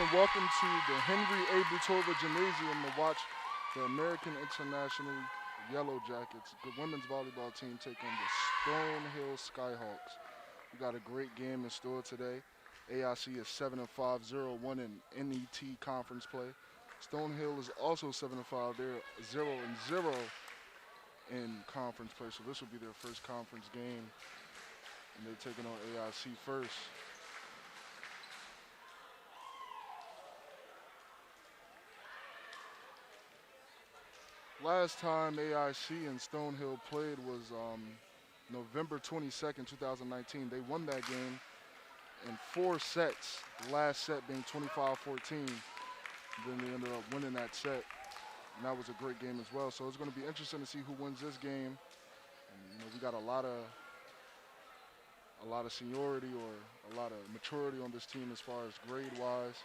and welcome to the Henry A. Butova Gymnasium to watch the American International Yellow Jackets, the women's volleyball team, take on the Stonehill Skyhawks. We got a great game in store today. AIC is 7-5, 0-1 in NET conference play. Stonehill is also 7-5. They're 0-0 in conference play, so this will be their first conference game, and they're taking on AIC first. Last time AIC and Stonehill played was November 22nd, 2019. They won that game in 4 sets, the last set being 25-14. Then they ended up winning that set, and that was a great game as well. So it's going to be interesting to see who wins this game. And, we got a lot of seniority or a lot of maturity on this team as far as grade-wise.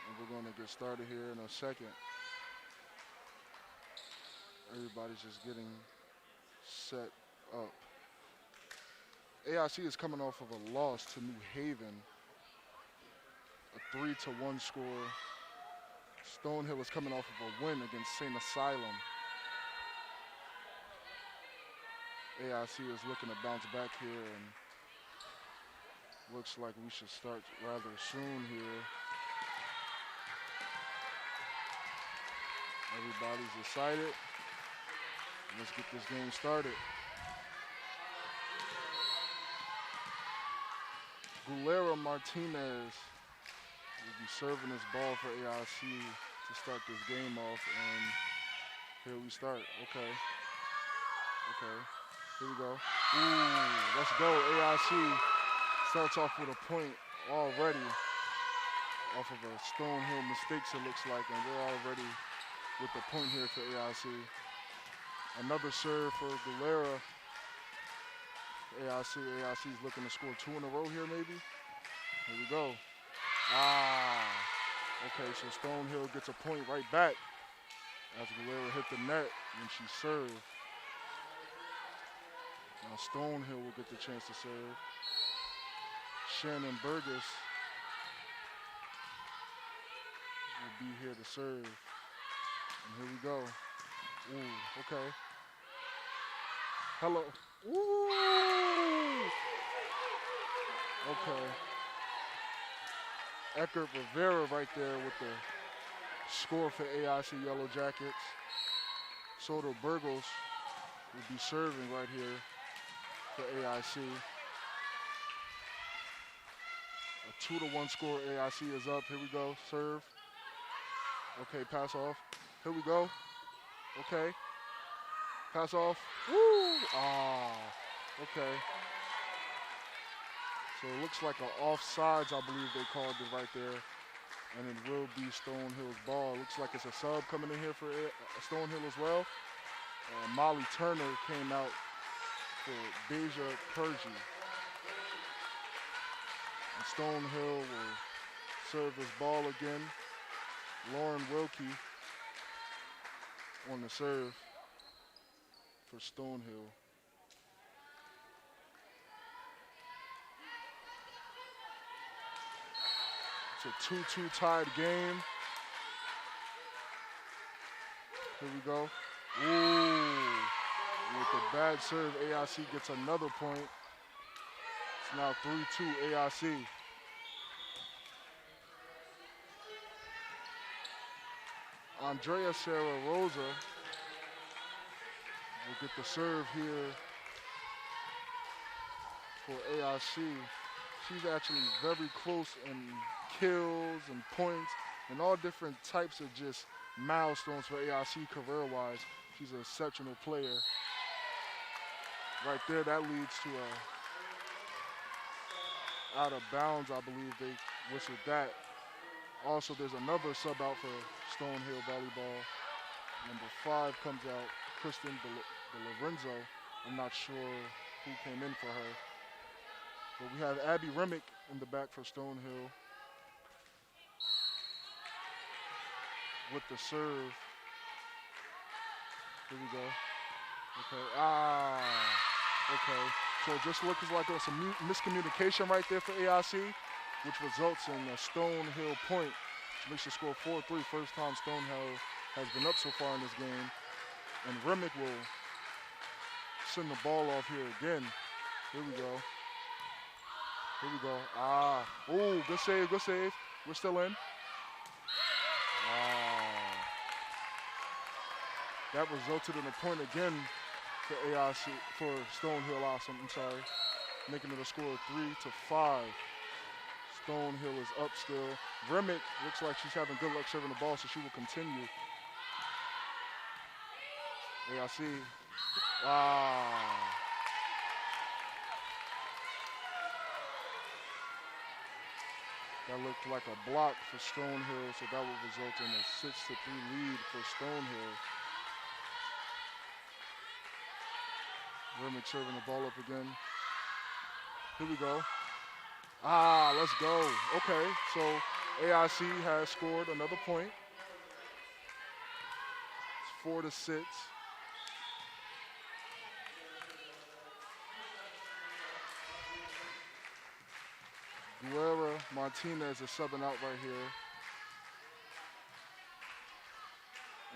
And we're going to get started here in a second. Everybody's just getting set up. AIC is coming off of a loss to New Haven, a 3-1 score. Stonehill is coming off of a win against St. Asylum. AIC is looking to bounce back here, and looks like we should start rather soon here. Everybody's excited. Let's get this game started. Gulera Martinez will be serving this ball for AIC to start this game off, and here we start. Okay. Here we go. Ooh, let's go. AIC starts off with a point already off of a Stonehill mistakes, it looks like, and we're already with the point here for AIC. Another serve for Gulera. AIC is looking to score 2 in a row here, maybe. Here we go. Okay, so Stonehill gets a point right back as Gulera hit the net when she served. Now Stonehill will get the chance to serve. Shannon Burgess will be here to serve. And here we go. Ooh, okay. Hello. Ooh. Okay. Eckert Rivera right there with the score for AIC Yellow Jackets. Soto Burgos will be serving right here for AIC. A 2-1 score. AIC is up. Here we go. Serve. Okay, pass off. Here we go. Okay. Pass off. Woo! Okay. So it looks like an offsides, I believe they called it right there. And it will be Stonehill's ball. Looks like it's a sub coming in here for Stonehill as well. Molly Turner came out for Deja Pergy. And Stonehill will serve his ball again. Lauren Wilkie on the serve for Stonehill. It's a 2-2 tied game. Here we go. Ooh. With the bad serve, AIC gets another point. It's now 3-2 AIC. Andrea Sarah Rosa will get the serve here for AIC. She's actually very close in kills and points and all different types of just milestones for AIC career-wise. She's an exceptional player. Right there, that leads to a out of bounds, I believe they whistled that. Also, there's another sub out for Stonehill Volleyball. Number 5 comes out, Kristen De Lorenzo. I'm not sure who came in for her. But we have Abby Remick in the back for Stonehill with the serve. Here we go. Okay. Okay. So it just looks like there's some miscommunication right there for AIC, which results in a Stonehill point, which makes the score 4-3. First time Stonehill has been up so far in this game. And Remick will send the ball off here again. Here we go. Here we go. Oh, good save, good save. We're still in. That resulted in a point again for AIC, for Stonehill Awesome, I'm sorry. Making it a score of 3-5. Stonehill is up still. Remick looks like she's having good luck serving the ball, so she will continue. AIC. That looked like a block for Stonehill, so that will result in a 6-3 lead for Stonehill. Remick serving the ball up again. Here we go. Let's go. Okay, so AIC has scored another point. It's 4-6. Guerra Martinez is subbing out right here.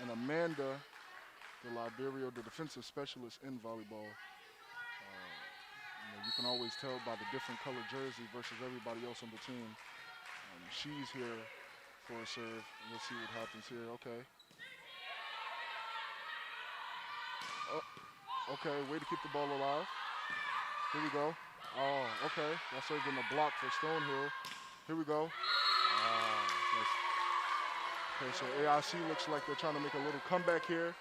And Amanda De Liberio, the defensive specialist in volleyball. You can always tell by the different colored jersey versus everybody else on the team. She's here for a serve. Let's see what happens here. Okay. Okay, way to keep the ball alive. Here we go. Oh, okay. That served in the block for Stonehill. Here we go. Okay, so AIC looks like they're trying to make a little comeback here,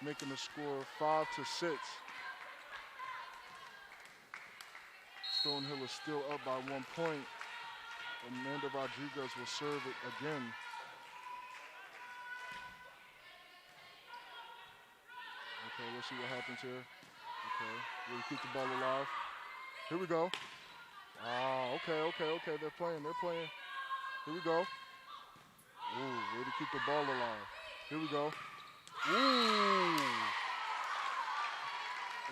making the score 5-6. Stonehill is still up by 1 point. Amanda Rodriguez will serve it again. Okay, let's see what happens here. Okay, we'll keep the ball alive. Here we go. Okay. They're playing. Here we go. Ooh, way to keep the ball alive. Here we go. Ooh.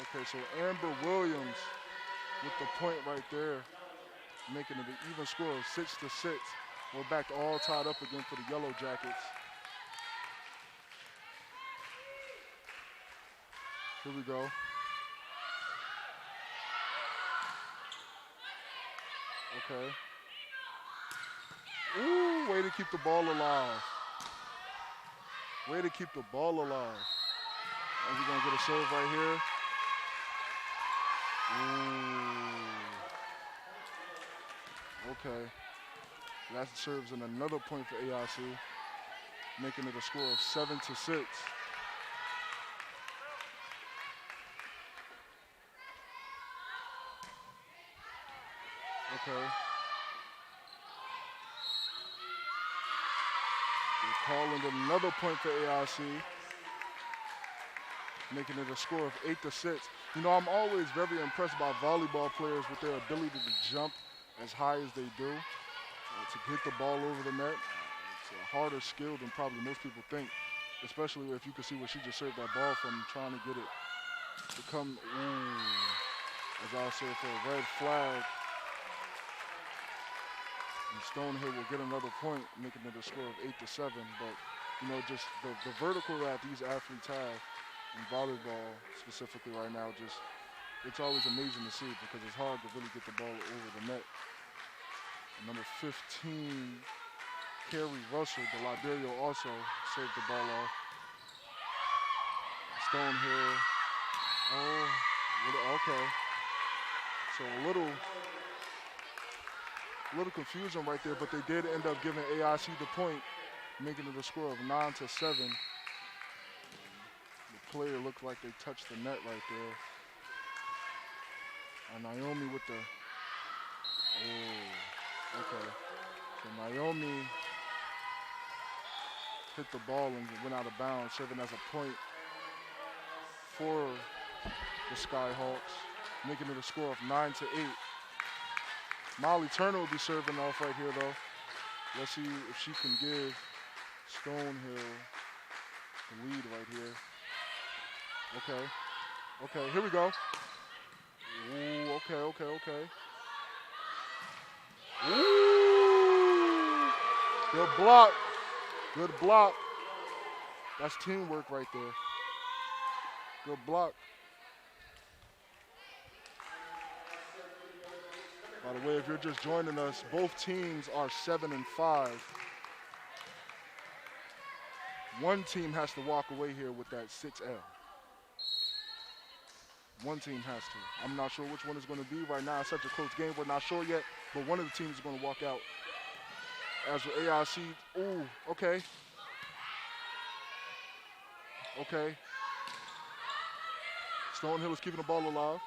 Okay, so Amber Williams with the point right there, making it an even score of 6-6. We're back all tied up again for the Yellow Jackets. Here we go. Okay. Ooh, way to keep the ball alive. Way to keep the ball alive. And we're going to get a serve right here. Ooh. Okay. That serves in another point for AIC, making it a score of 7-6. Okay. We're calling another point for AIC, making it a score of 8-6. You know, I'm always very impressed by volleyball players with their ability to jump as high as they do, to hit the ball over the net. It's a harder skill than probably most people think, especially if you can see where she just served that ball from, trying to get it to come, as I said, for a red flag. And Stonehill will get another point, making it a score of 8-7. But, you know, just the vertical that these athletes have in volleyball specifically right now, just, it's always amazing to see because it's hard to really get the ball over the net. And number 15, Carrie Russell, De Liberio, also served the ball off. Stonehill, okay. So a little confusion right there, but they did end up giving AIC the point, making it a score of 9-7. The player looked like they touched the net right there. And Naomi with the, okay. So Naomi hit the ball and went out of bounds, serving as a point for the Skyhawks, making it a score of 9-8. Molly Turner will be serving off right here, though. Let's see if she can give Stonehill the lead right here. Okay, here we go. Ooh, Okay. Ooh! Good block. Good block. That's teamwork right there. Good block. By the way, if you're just joining us, both teams are 7-5. One team has to walk away here with that 6L. One team has to. I'm not sure which one it's going to be right now. It's such a close game. We're not sure yet, but one of the teams is going to walk out. As with AIC, ooh, okay. Okay. Stonehill is keeping the ball alive.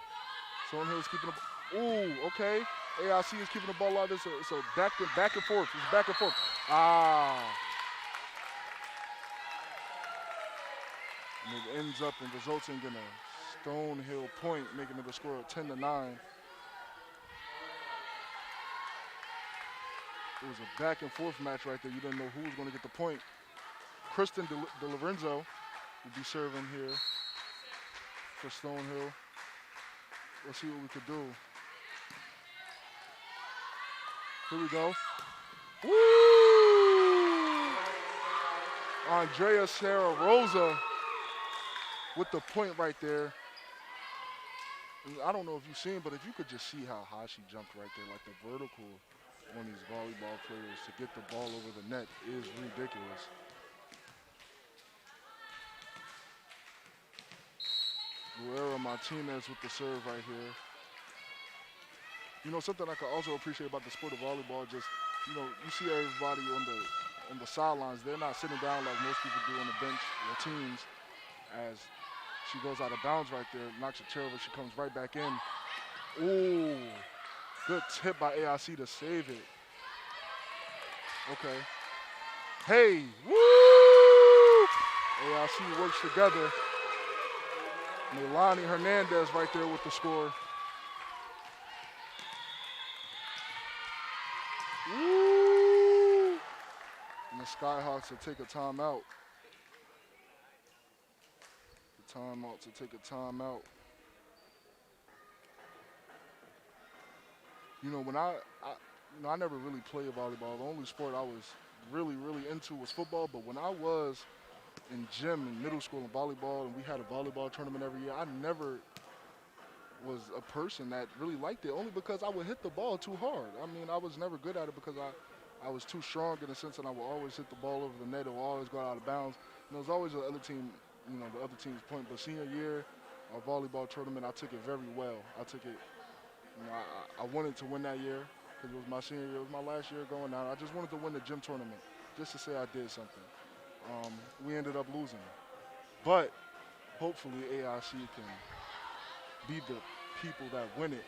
Stonehill is keeping the ooh, okay. AIC is keeping the ball alive. It's a back and forth. It's back and forth. Ah. And it ends up and resulting in a Stonehill point, making it a score of 10-9. It was a back and forth match right there. You didn't know who was going to get the point. Kristen De Lorenzo will be serving here for Stonehill. Let's see what we could do. Here we go. Woo! Andrea Sarah Rosa with the point right there. And I don't know if you've seen, but if you could just see how high she jumped right there, like the vertical on these volleyball players to get the ball over the net is ridiculous. Guerrero Martinez with the serve right here. You know, something I could also appreciate about the sport of volleyball, just, you know, you see everybody on the sidelines. They're not sitting down like most people do on the bench or teams. As she goes out of bounds right there, knocks a chair over, she comes right back in. Ooh, good tip by AIC to save it. Okay. Hey, woo! AIC works together. Melanie Hernandez right there with the score. Woo! And the Skyhawks will take a timeout. To take a timeout. You know, when I never really played volleyball. The only sport I was really into was football. But when I was in gym in middle school and volleyball, and we had a volleyball tournament every year, I never was a person that really liked it, only because I would hit the ball too hard. I mean, I was never good at it because I was too strong in the sense that I would always hit the ball over the net. It would always go out of bounds. And there was always the other team, you know, the other team's point. But senior year, our volleyball tournament, I took it very well. I took it, you know, I wanted to win that year because it was my senior year. It was my last year going out. I just wanted to win the gym tournament just to say I did something. We ended up losing. But hopefully AIC can be the people that win it,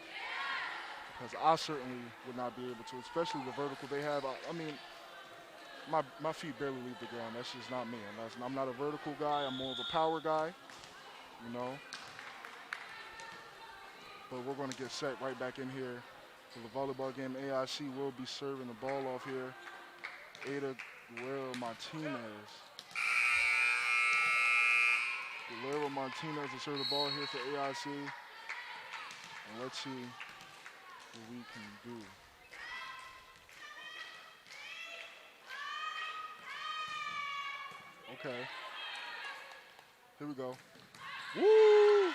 because I certainly would not be able to, especially the vertical they have. I mean, my feet barely leave the ground. That's just not me. I'm not a vertical guy. I'm more of a power guy, you know. But we're going to get set right back in here for the volleyball game. AIC will be serving the ball off here. Ada Guerrero Martinez. Guerrero Martinez will serve the ball here for AIC. And let's see what we can do. Okay. Here we go. Woo!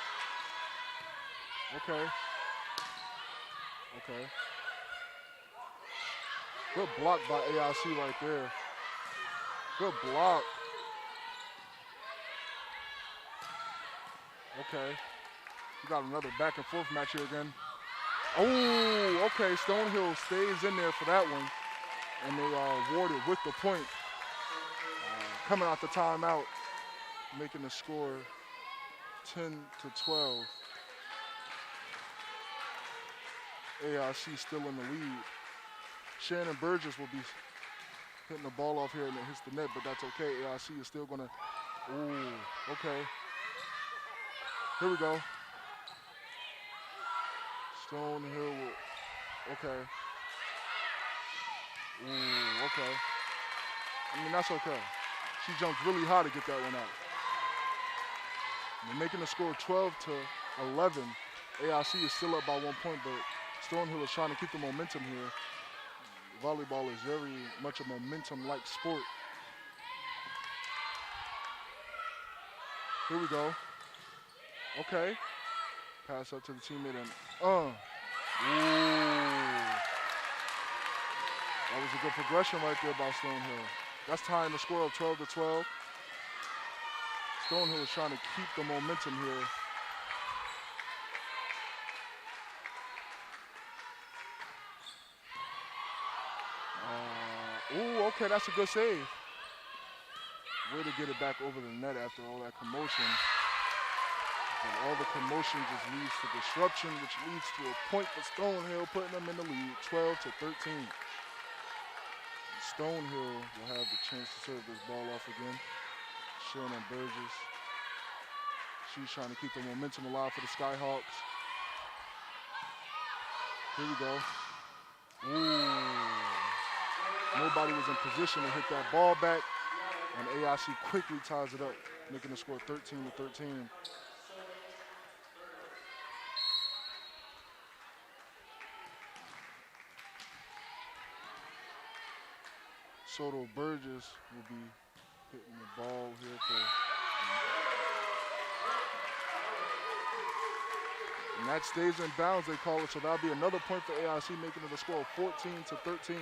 Okay. Okay. Good block by AIC right there. Good block. Okay. We got another back and forth match here again. Oh, okay. Stonehill stays in there for that one. And they are awarded with the point. Coming out the timeout, making the score 10-12. AIC still in the lead. Shannon Burgess will be hitting the ball off here and it hits the net, but that's okay. AIC is still gonna, ooh, okay. Here we go. Stonehill will, okay. Ooh, okay. I mean, that's okay. She jumped really high to get that one out. They're making the score 12-11. AIC is still up by 1 point, but Stonehill is trying to keep the momentum here. Volleyball is very much a momentum-like sport. Here we go. Okay. Pass up to the teammate and Ooh. That was a good progression right there by Stonehill. That's tying the score of 12-12. Stonehill is trying to keep the momentum here. Ooh, okay, that's a good save. Way to get it back over the net after all that commotion. But all the commotion just leads to disruption, which leads to a point for Stonehill, putting them in the lead, 12-13. Stonehill will have the chance to serve this ball off again. Shannon Burgess. She's trying to keep the momentum alive for the Skyhawks. Here we go. Ooh. Nobody was in position to hit that ball back, and AIC quickly ties it up, making the score 13-13. Soto Burgess will be hitting the ball here and that stays in bounds, they call it, so that'll be another point for AIC, making it a score of 14-13.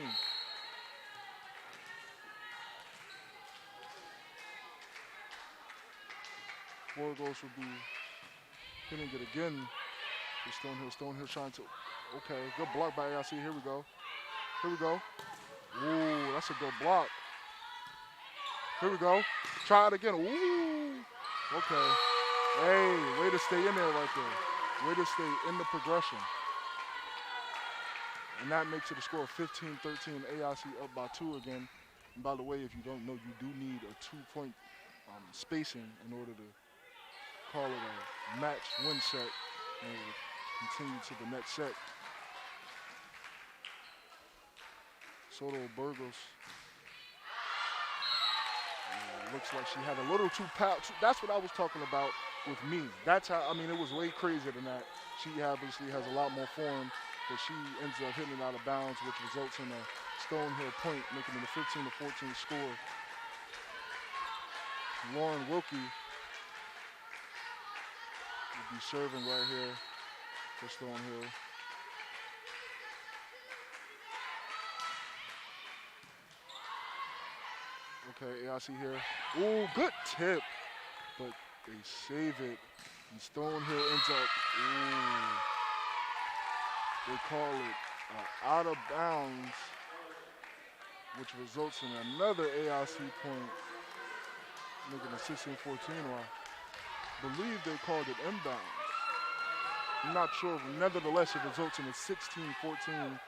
Borgos will be hitting it again for Stonehill. Stonehill trying to, okay, good block by AIC. Here we go. Here we go. Ooh, that's a good block. Here we go. Try it again. Ooh. Okay. Hey, way to stay in there right there. Way to stay in the progression. And that makes it a score of 15-13. AIC up by 2 again. And by the way, if you don't know, you do need a 2-point spacing in order to call it a match win set and continue to the next set. Soto Burgos. Looks like she had a little too power. That's what I was talking about with me. That's how, I mean, it was way crazier than that. She obviously has a lot more form, but she ends up hitting it out of bounds, which results in a Stonehill point, making it a 15-14 score. Lauren Wilkie will be serving right here for Stonehill. Okay, AIC here. Ooh, good tip, but they save it. And Stonehill ends up, ooh, they call it out of bounds, which results in another AIC point, making it 16-14. Or I believe they called it inbounds. I'm not sure, but nevertheless, it results in a 16-14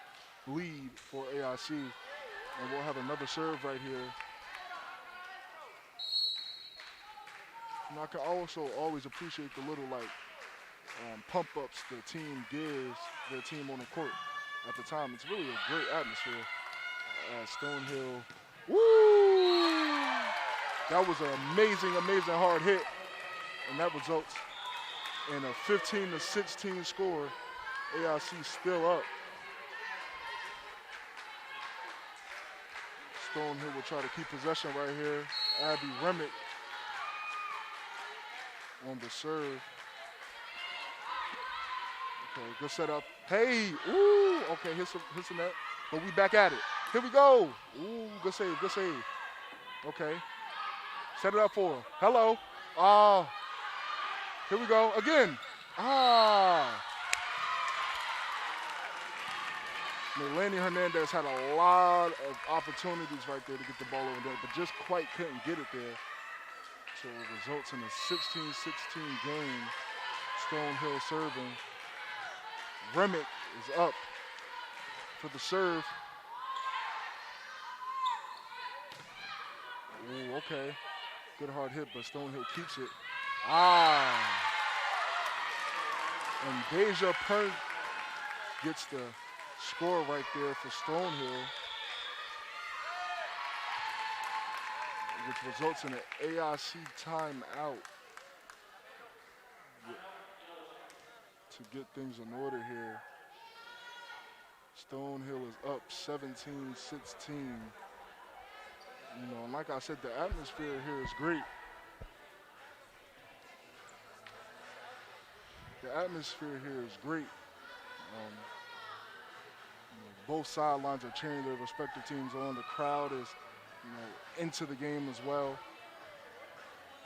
lead for AIC. And we'll have another serve right here. And I can also always appreciate the little pump-ups the team gives their team on the court at the time. It's really a great atmosphere at Stonehill. Woo! That was an amazing, amazing hard hit. And that results in a 15-16 score. AIC still up. Stonehill will try to keep possession right here. Abby Remick on the serve. Okay, good setup. Hey, ooh, okay, hits the net, but we back at it. Here we go. Ooh, good save, good save. Okay, set it up for her. Hello. Here we go, again. Melanie Hernandez had a lot of opportunities right there to get the ball over there, but just quite couldn't get it there. So it results in a 16-16 game. Stonehill serving. Remick is up for the serve. Ooh, okay. Good hard hit, but Stonehill keeps it. And Deja Pern gets the score right there for Stonehill, which results in an AIC timeout to to get things in order here. Stonehill is up 17-16. You know, and like I said, the atmosphere here is great. The atmosphere here is great. Both sidelines are cheering their respective teams on. The crowd is, into the game as well.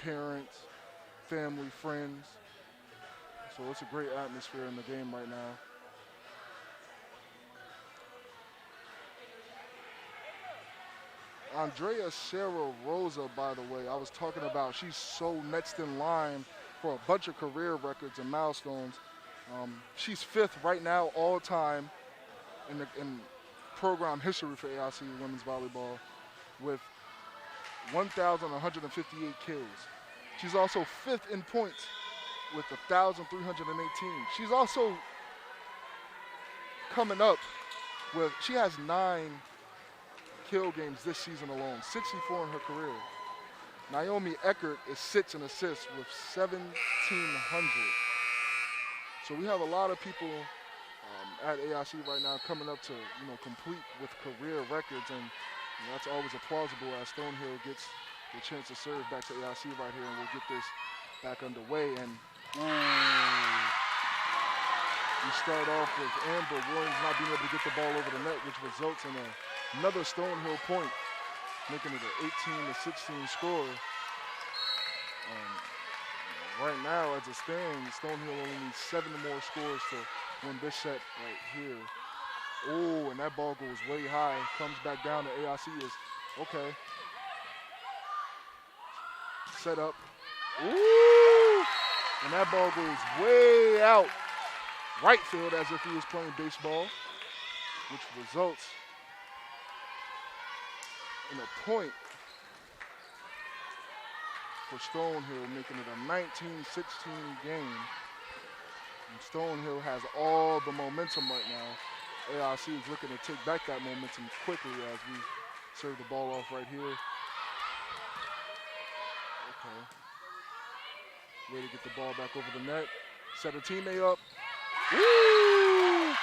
Parents, family, friends. So it's a great atmosphere in the game right now. Andrea Sarah Rosa, by the way, I was talking about, she's so next in line for a bunch of career records and milestones. She's 5th right now all time in program history for AIC women's volleyball with 1,158 kills. She's also 5th in points with 1,318. She's also coming up with, she has 9 kill games this season alone, 64 in her career. Naomi Eckert is 6th in assists with 1,700. So we have a lot of people at AIC right now coming up to, complete with career records, and that's always plausible as Stonehill gets the chance to serve back to AIC right here, and we'll get this back underway. And we start off with Amber Williams not being able to get the ball over the net, which results in another Stonehill point, making it an 18-16 score. Right now, as it stands, Stonehill only needs 7 more scores to win this set right here. Oh, and that ball goes way high, comes back down to AIC is okay. Set up. Ooh! And that ball goes way out right field as if he was playing baseball, which results in a point for Stonehill, making it a 19-16 game. And Stonehill has all the momentum right now. AIC is looking to take back that momentum quickly as we serve the ball off right here. Okay. Way to get the ball back over the net. Set a teammate up. Woo!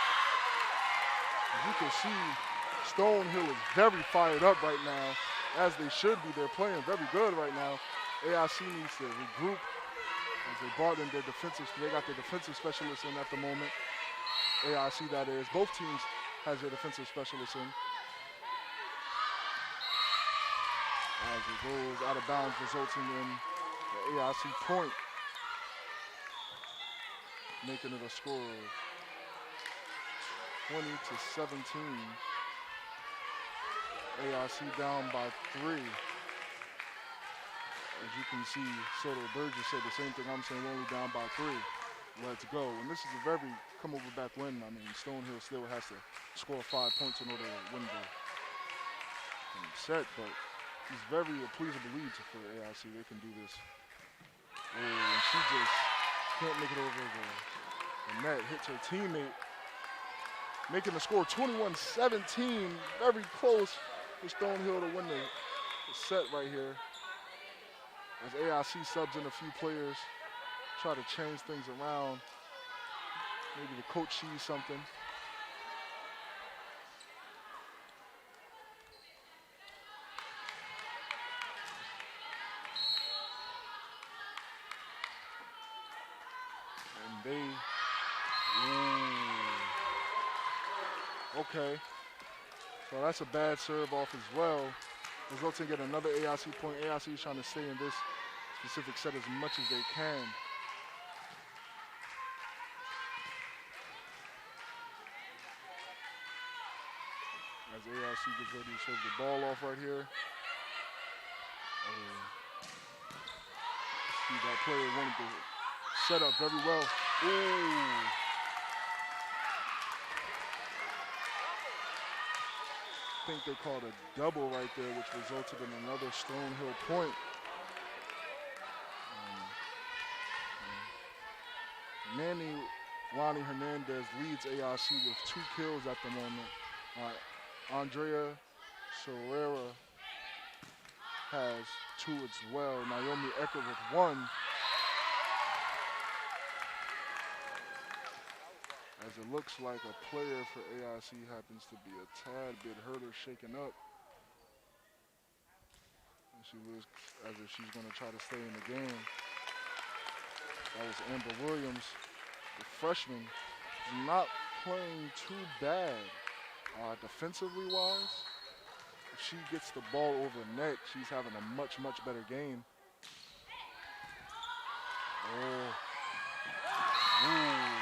As you can see, Stonehill is very fired up right now, as they should be. They're playing very good right now. AIC needs to regroup as they brought in their defensive. They got their defensive specialists in at the moment. AIC, that is. Both teams has their defensive specialists in. As it goes out of bounds, resulting in the AIC point, making it a score of 20-17. AIC down by 3. As you can see, Soto Burgess said the same thing I'm saying, we're only down by 3. Let's go. And this is a very come-over-back win. I mean, Stonehill still has to score 5 points in order to win the set, but it's very pleasable lead for AIC. They can do this. Oh, and she just can't make it over the net. Hits her teammate, making the score 21-17. Very close for Stonehill to win the set right here. As AIC subs in a few players, try to change things around. Maybe the coach sees something. And they, okay. So that's a bad serve off as well, resulting in another AIC point. AIC is trying to stay in this specific set as much as they can. As AIC gets ready to serve the ball off right here. See, that player wanted to set up very well. Ooh. I think they called a double right there, which resulted in another Stonehill point. Manny Lonnie Hernandez leads AIC with 2 kills at the moment. Andrea Sorrera has 2 as well. Naomi Ecker with 1. as it looks like a player for AIC happens to be a tad bit hurt or shaken up. And she looks as if she's going to try to stay in the game. That was Amber Williams, the freshman, not playing too bad defensively wise. If she gets the ball over net, she's having a much better game. Oh. Ooh.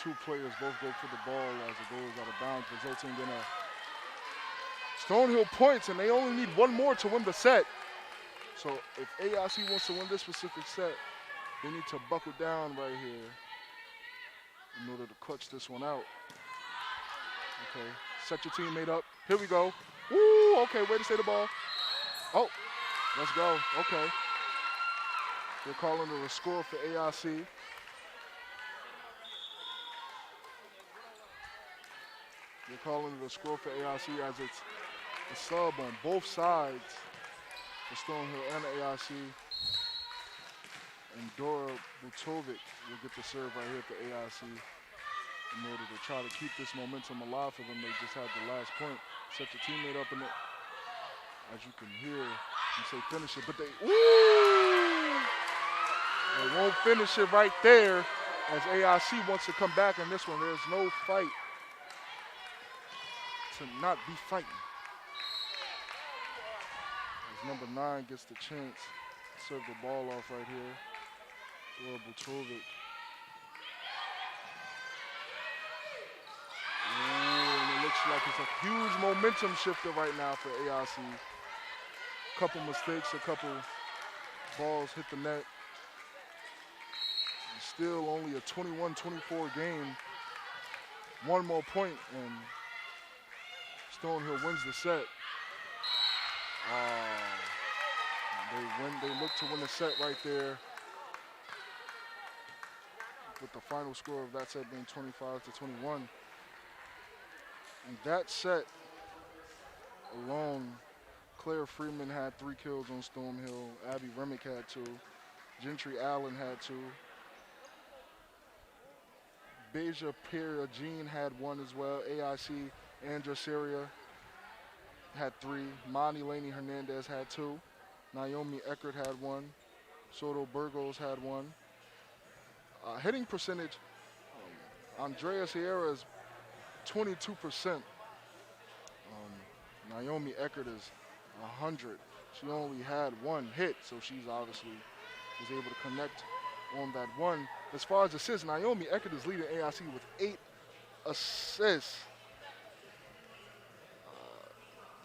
Two players both go for the ball as it goes out of bounds, resulting in a Stonehill points, and they only need one more to win the set. So if AIC wants to win this specific set, they need to buckle down right here in order to clutch this one out. Okay, set your teammate up. Here we go. Woo, okay, way to stay the ball. Oh, let's go, okay. They're calling it a score for AIC. They're calling it a score for AIC as it's a sub on both sides for Stonehill and AIC. And Dora Butovic will get the serve right here for AIC in order to try to keep this momentum alive for them. They just had the last point. Set your teammate up in it. As you can hear, you say finish it, but they, ooh! They won't finish it right there as AIC wants to come back in this one. There's no fight to not be fighting. As number 9 gets the chance to serve the ball off right here. Dora Butovic. And it looks like it's a huge momentum shifter right now for AIC. Couple mistakes, a couple balls hit the net. And still only a 21-24 game. One more point and Stonehill wins the set. They look to win the set right there, with the final score of that set being 25-21. And that set alone, Claire Freeman had 3 kills on Stonehill. Abby Remick had 2. Gentry Allen had 2. Beja Pierre Jean had 1 as well. AIC Andra Seria had 3. Monty Laney Hernandez had 2. Naomi Eckert had 1. Soto Burgos had 1. Hitting percentage, Andrea Sierra is 22%. Naomi Eckert is 100. She only had 1 hit, so she's obviously was able to connect on that one. As far as assists, Naomi Eckert is leading AIC with 8 assists.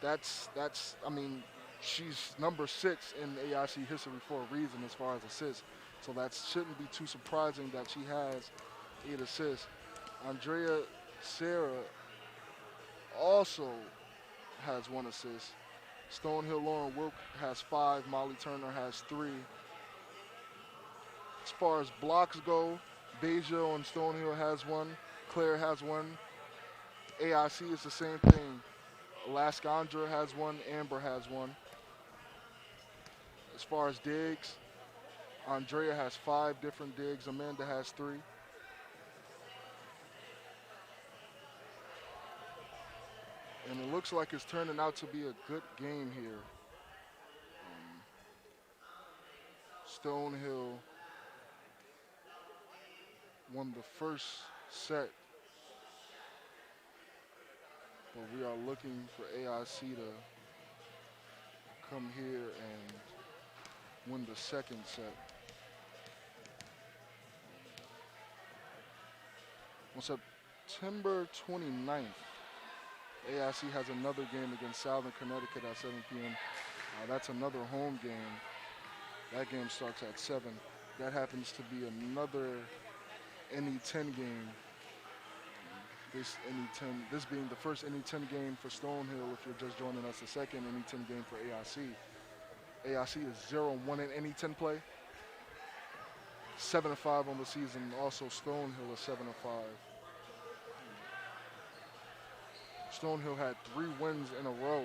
I mean, she's number 6 in AIC history for a reason as far as assists. So that shouldn't be too surprising that she has 8 assists. Andrea Serra also has 1 assist. Stonehill Lauren Wilk has 5. Molly Turner has 3. As far as blocks go, Beja on Stonehill has 1. Claire has 1. AIC is the same thing. Alaskandra has 1. Amber has 1. As far as digs, Andrea has 5 different digs. Amanda has 3. And it looks like it's turning out to be a good game here. Stonehill won the first set, but we are looking for AIC to come here and win the second set. On September 29th, AIC has another game against Southern Connecticut at 7 p.m. That's another home game. That game starts at 7. That happens to be another NE10 game. This being the first NE10 game for Stonehill. If you're just joining us, the second NE10 game for AIC. AIC is 0-1 in NE10 play. 7-5 on the season. Also, Stonehill is 7-5. Stonehill had 3 wins in a row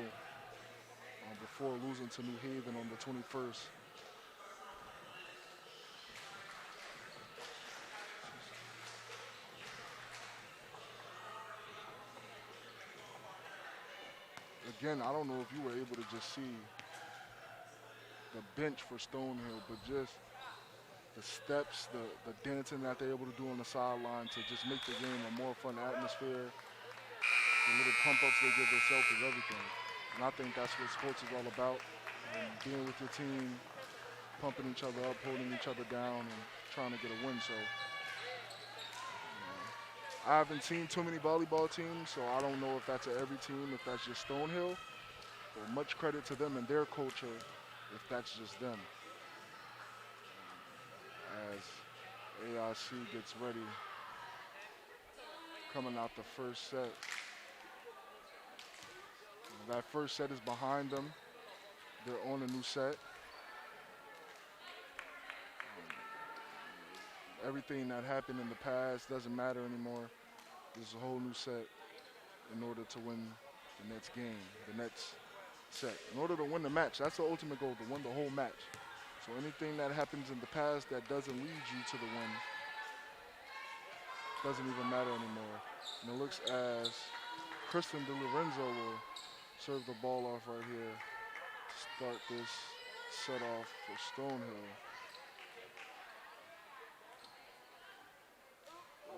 before losing to New Haven on the 21st. again, I don't know if you were able to just see the bench for Stonehill, but just the steps, the dancing that they're able to do on the sideline to just make the game a more fun atmosphere. The little pump-ups they give themselves is everything. And I think that's what sports is all about. Being with your team, pumping each other up, holding each other down, and trying to get a win. So I haven't seen too many volleyball teams, so I don't know if that's at every team, if that's just Stonehill. But much credit to them and their culture if that's just them. As AIC gets ready, coming out the first set. That first set is behind them. They're on a new set. Everything that happened in the past doesn't matter anymore. This is a whole new set in order to win the next game, the next set. In order to win the match, that's the ultimate goal, to win the whole match. So anything that happens in the past that doesn't lead you to the win doesn't even matter anymore. And it looks as Kristen DiLorenzo will serve the ball off right here to start this set off for Stonehill.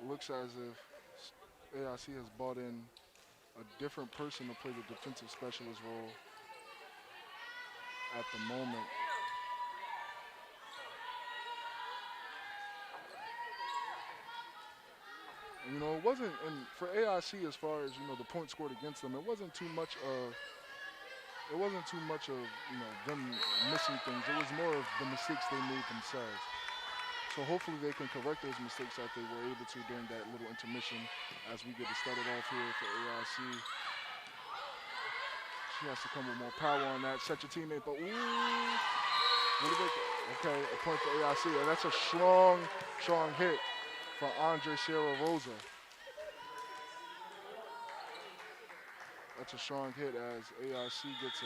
It looks as if AIC has brought in a different person to play the defensive specialist role at the moment. You know, it wasn't, and for AIC, as far as, you know, the points scored against them, it wasn't too much of, you know, them missing things. It was more of the mistakes they made themselves. So hopefully they can correct those mistakes that they were able to during that little intermission as we get it started off here for AIC. She has to come with more power on that. Set your teammate, but okay, a point for AIC. And that's a strong hit for Andre Sierra Rosa. That's a strong hit as AIC gets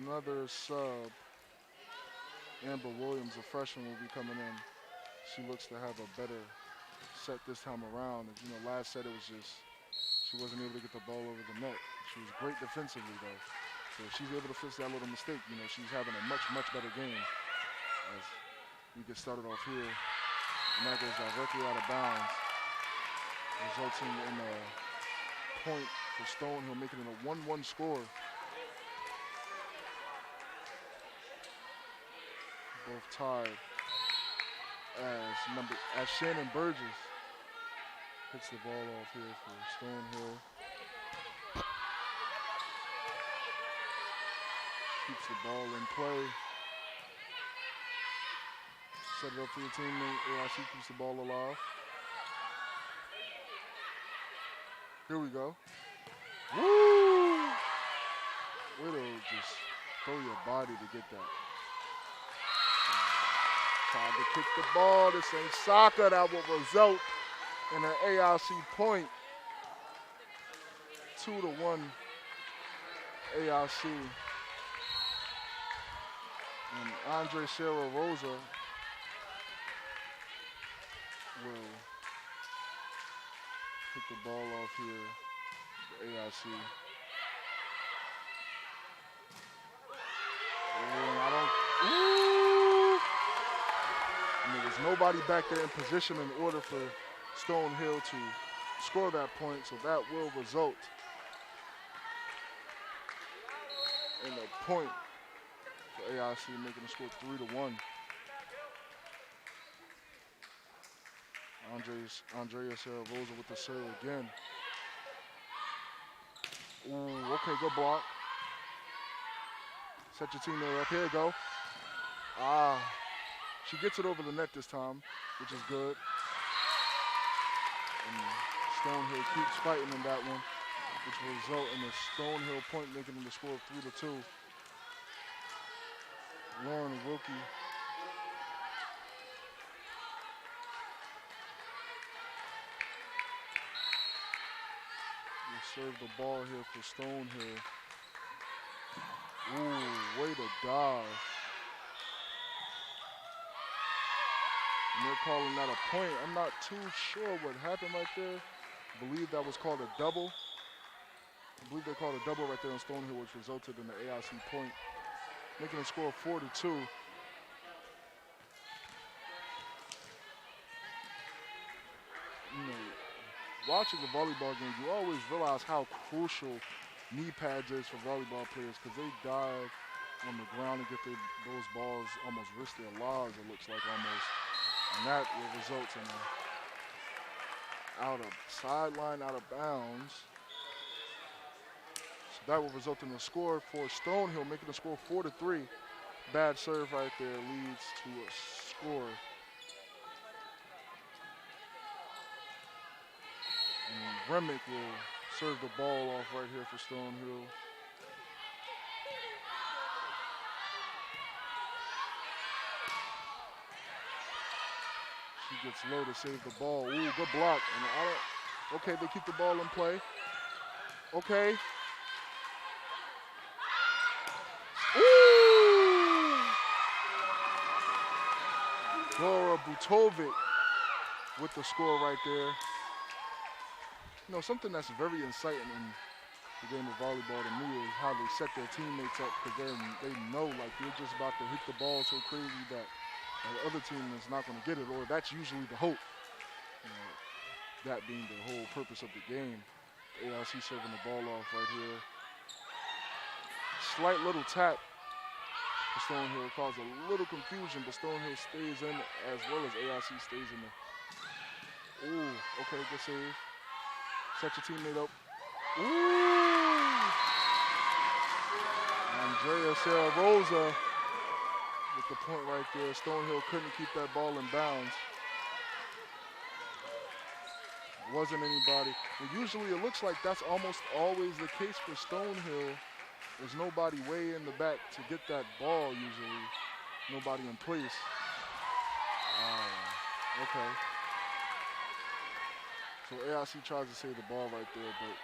another sub. Amber Williams, a freshman, will be coming in. She looks to have a better set this time around. You know, last set it was just, she wasn't able to get the ball over the net. She was great defensively though. So if she's able to fix that little mistake, you know, she's having a much better game. As we get started off here, and that goes directly out of bounds, resulting in a point for Stonehill, making it a 1-1 score. Both tied as Shannon Burgess hits the ball off here for Stonehill. Keeps the ball in play. Set it up for your teammate. AIC keeps the ball alive. Here we go. Woo! Way to just throw your body to get that. Tried to kick the ball. This ain't soccer. That will result in an AIC point. 2-1 AIC. And Andre Sierra Rosa will pick the ball off here, the AIC. And there's nobody back there in position in order for Stonehill to score that point, so that will result in a point for AIC, making the score 3-1. Andrea Sierra Rosa with the serve again. Ooh, okay, good block. Set your teammate up. Here you go. She gets it over the net this time, which is good. And Stonehill keeps fighting in that one, which will result in a Stonehill point, making the score of 3-2. Lauren Wilkie will serve the ball here for Stonehill. Ooh, way to dive. And they're calling that a point. I'm not too sure what happened right there. I believe that was called a double. I believe they called a double right there on Stonehill, which resulted in the AIC point, making the score 4-2. You know, watching a volleyball game, you always realize how crucial knee pads is for volleyball players because they dive on the ground and get those balls almost risk their lives, it looks like almost. And that will result in a sideline out of bounds. So that will result in a score for Stonehill, making the score 4-3. Bad serve right there leads to a score. And Remick will serve the ball off right here for Stonehill. She gets low to save the ball. Ooh, good block. And okay, they keep the ball in play. Okay. Ooh! Dora Butovic with the score right there. You know, something that's very inciting in the game of volleyball to me is how they set their teammates up because they know like they're just about to hit the ball so crazy that the other team is not going to get it, or that's usually the hope. You know, that being the whole purpose of the game. AIC serving the ball off right here. Slight little tap for Stonehill caused a little confusion, but Stonehill stays in as well as AIC stays in there. Ooh, okay, good save. Set your teammate up. Ooh! Andrea Sarah Rosa with the point right there. Stonehill couldn't keep that ball in bounds. Wasn't anybody. And usually it looks like that's almost always the case for Stonehill. There's nobody way in the back to get that ball usually. Nobody in place. Okay. So AIC tries to save the ball right there, but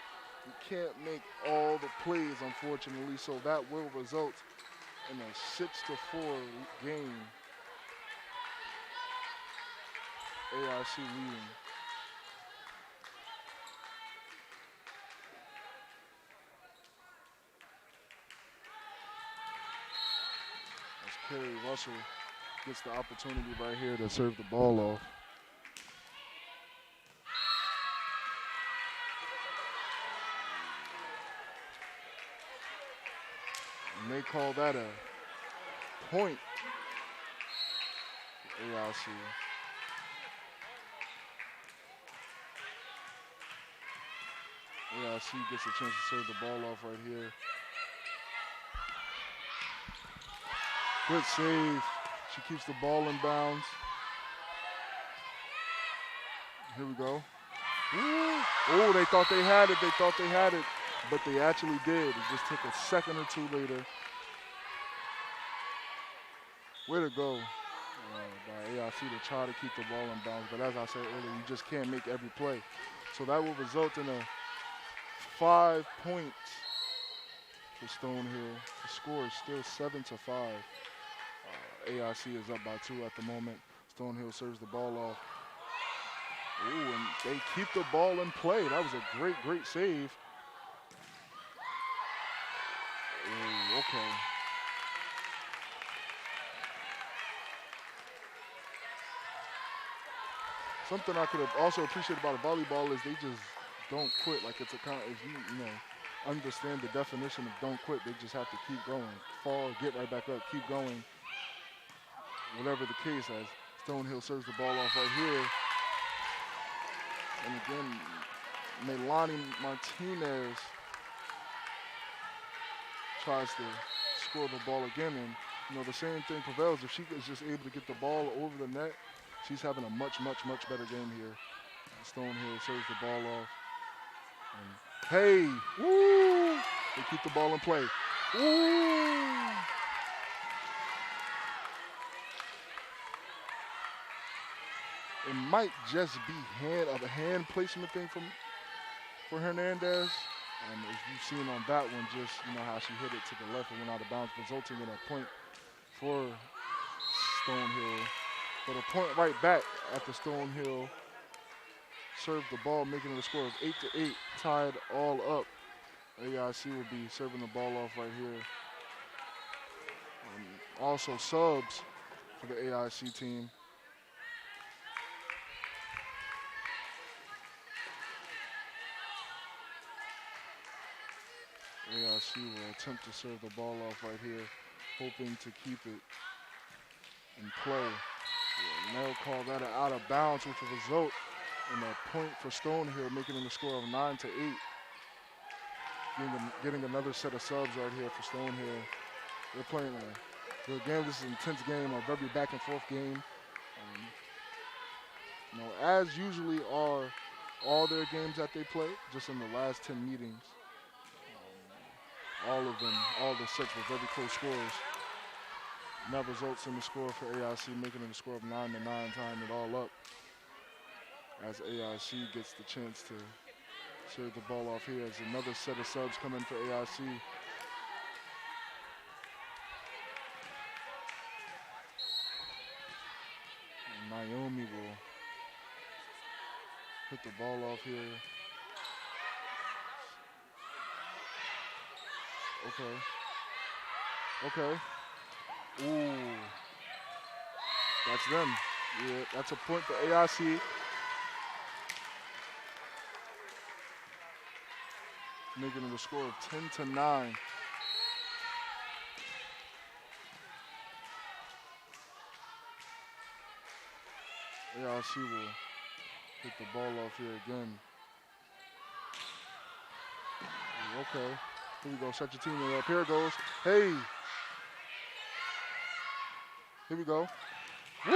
you can't make all the plays, unfortunately, so that will result in a 6-4 game. AIC leading. As Kerry Russell gets the opportunity right here to serve the ball off. And they call that a point for AIC. AIC gets a chance to serve the ball off right here. Good save. She keeps the ball in bounds. Here we go. Ooh. Oh, they thought they had it. They thought they had it. But they actually did. It just took a second or two later. Way to go by AIC to try to keep the ball in bounds. But as I said earlier, you just can't make every play. So that will result in a 5 points for Stonehill. The score is still 7-5. AIC is up by 2 at the moment. Stonehill serves the ball off. Ooh, and they keep the ball in play. That was a great, great save. Ooh, okay. Something I could have also appreciated about a volleyball is they just don't quit. Like it's a kind of, if you understand the definition of don't quit, they just have to keep going. Fall, get right back up, keep going. Whatever the case, as Stonehill serves the ball off right here. And again, Melanie Martinez tries to score the ball again, and the same thing prevails. If she is just able to get the ball over the net, she's having a much, much, much better game here. Stonehill serves the ball off. And hey, woo! They keep the ball in play. Woo! It might just be a hand placement thing for Hernandez. As you've seen on that one, just how she hit it to the left and went out of bounds, resulting in a point for Stonehill. But a point right back after Stonehill served the ball, making it a score of 8-8, tied all up AIC will be serving the ball off right here. Also subs for the AIC team. AIC will attempt to serve the ball off right here, hoping to keep it in play. And they'll call that out of bounds, which will result in a point for Stonehill, making it a score of 9-8. Getting another set of subs right here for Stonehill. They're playing a good game. This is an intense game, a very back and forth game. As usually are all their games that they play, just in the last 10 meetings. All of them, all the sets were very close scores. And that results in the score for AIC, making it a score of 9-9, tying it all up. As AIC gets the chance to serve the ball off here as another set of subs come in for AIC. And Naomi will hit the ball off here. Okay. Ooh. That's them. Yeah, that's a point for AIC. Making it a score of 10-9. AIC will hit the ball off here again. Okay. Here we go. Set your teammate up. Here it goes. Hey. Here we go. Woo!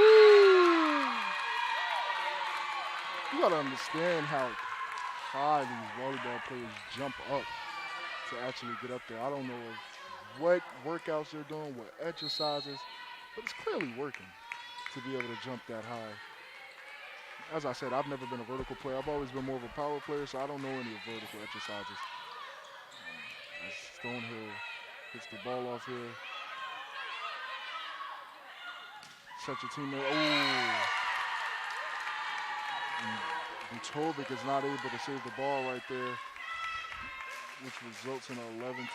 You gotta understand how high these volleyball players jump up to actually get up there. I don't know what workouts they're doing, what exercises, but it's clearly working to be able to jump that high. As I said, I've never been a vertical player. I've always been more of a power player, so I don't know any vertical exercises. As Stonehill hits the ball off here. Such a teammate. Oh! Butovic is not able to save the ball right there, which results in 11-10.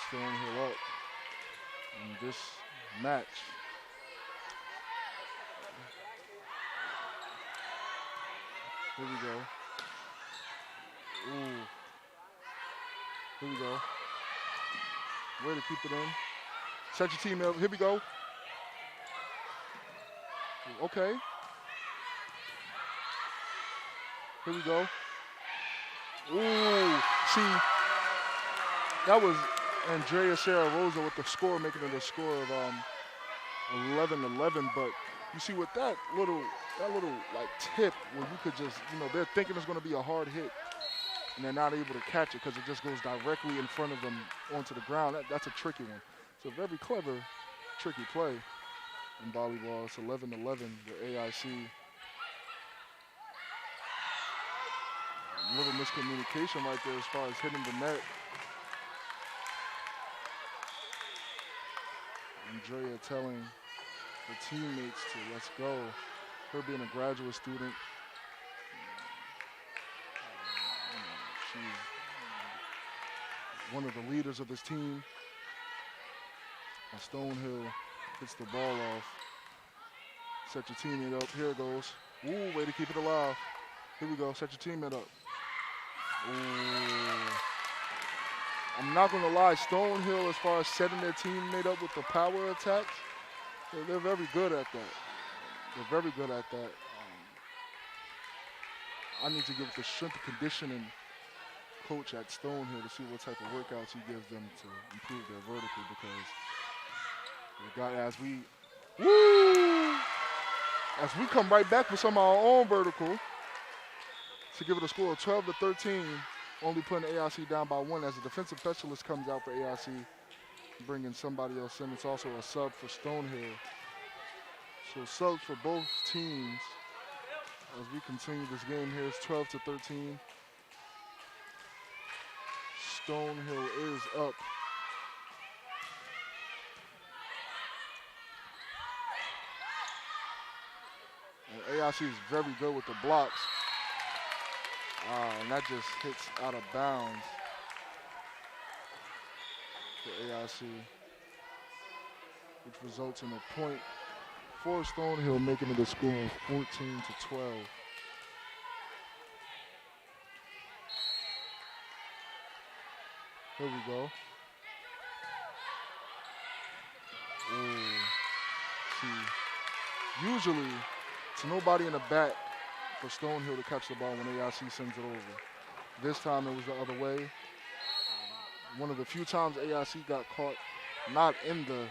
Stonehill up in this match. Here we go. Ooh. Here we go. Way to keep it in. Set your team up. Here we go. Okay. Here we go. Ooh. See, that was Andrea Sarah Rosa with the score, making it a score of 11-11. But you see, with that little like tip where you could just, they're thinking it's going to be a hard hit, and they're not able to catch it because it just goes directly in front of them onto the ground. That's a tricky one. It's a very clever, tricky play in volleyball. It's 11-11 with AIC. A little miscommunication right there as far as hitting the net. Andrea telling her teammates to let's go. Her being a graduate student, she's one of the leaders of this team. And Stonehill hits the ball off. Set your teammate up. Here it goes. Ooh, way to keep it alive. Here we go. Set your teammate up. Ooh. I'm not going to lie. Stonehill, as far as setting their teammate up with the power attacks, they're very good at that. They're very good at that. I need to give the strength and conditioning coach at Stonehill to see what type of workouts he gives them to improve their vertical, because we got as we come right back with some of our own vertical to give it a score of 12-13, only putting AIC down by 1 as the defensive specialist comes out for AIC, bringing somebody else in. It's also a sub for Stonehill. So subs for both teams as we continue this game here. It's 12-13. Stonehill is up. And AIC is very good with the blocks. And that just hits out of bounds for AIC, which results in a point for Stonehill, making it a score of 14-12. Here we go. Ooh. See, usually it's nobody in the back for Stonehill to catch the ball when AIC sends it over. This time it was the other way. One of the few times AIC got caught not in the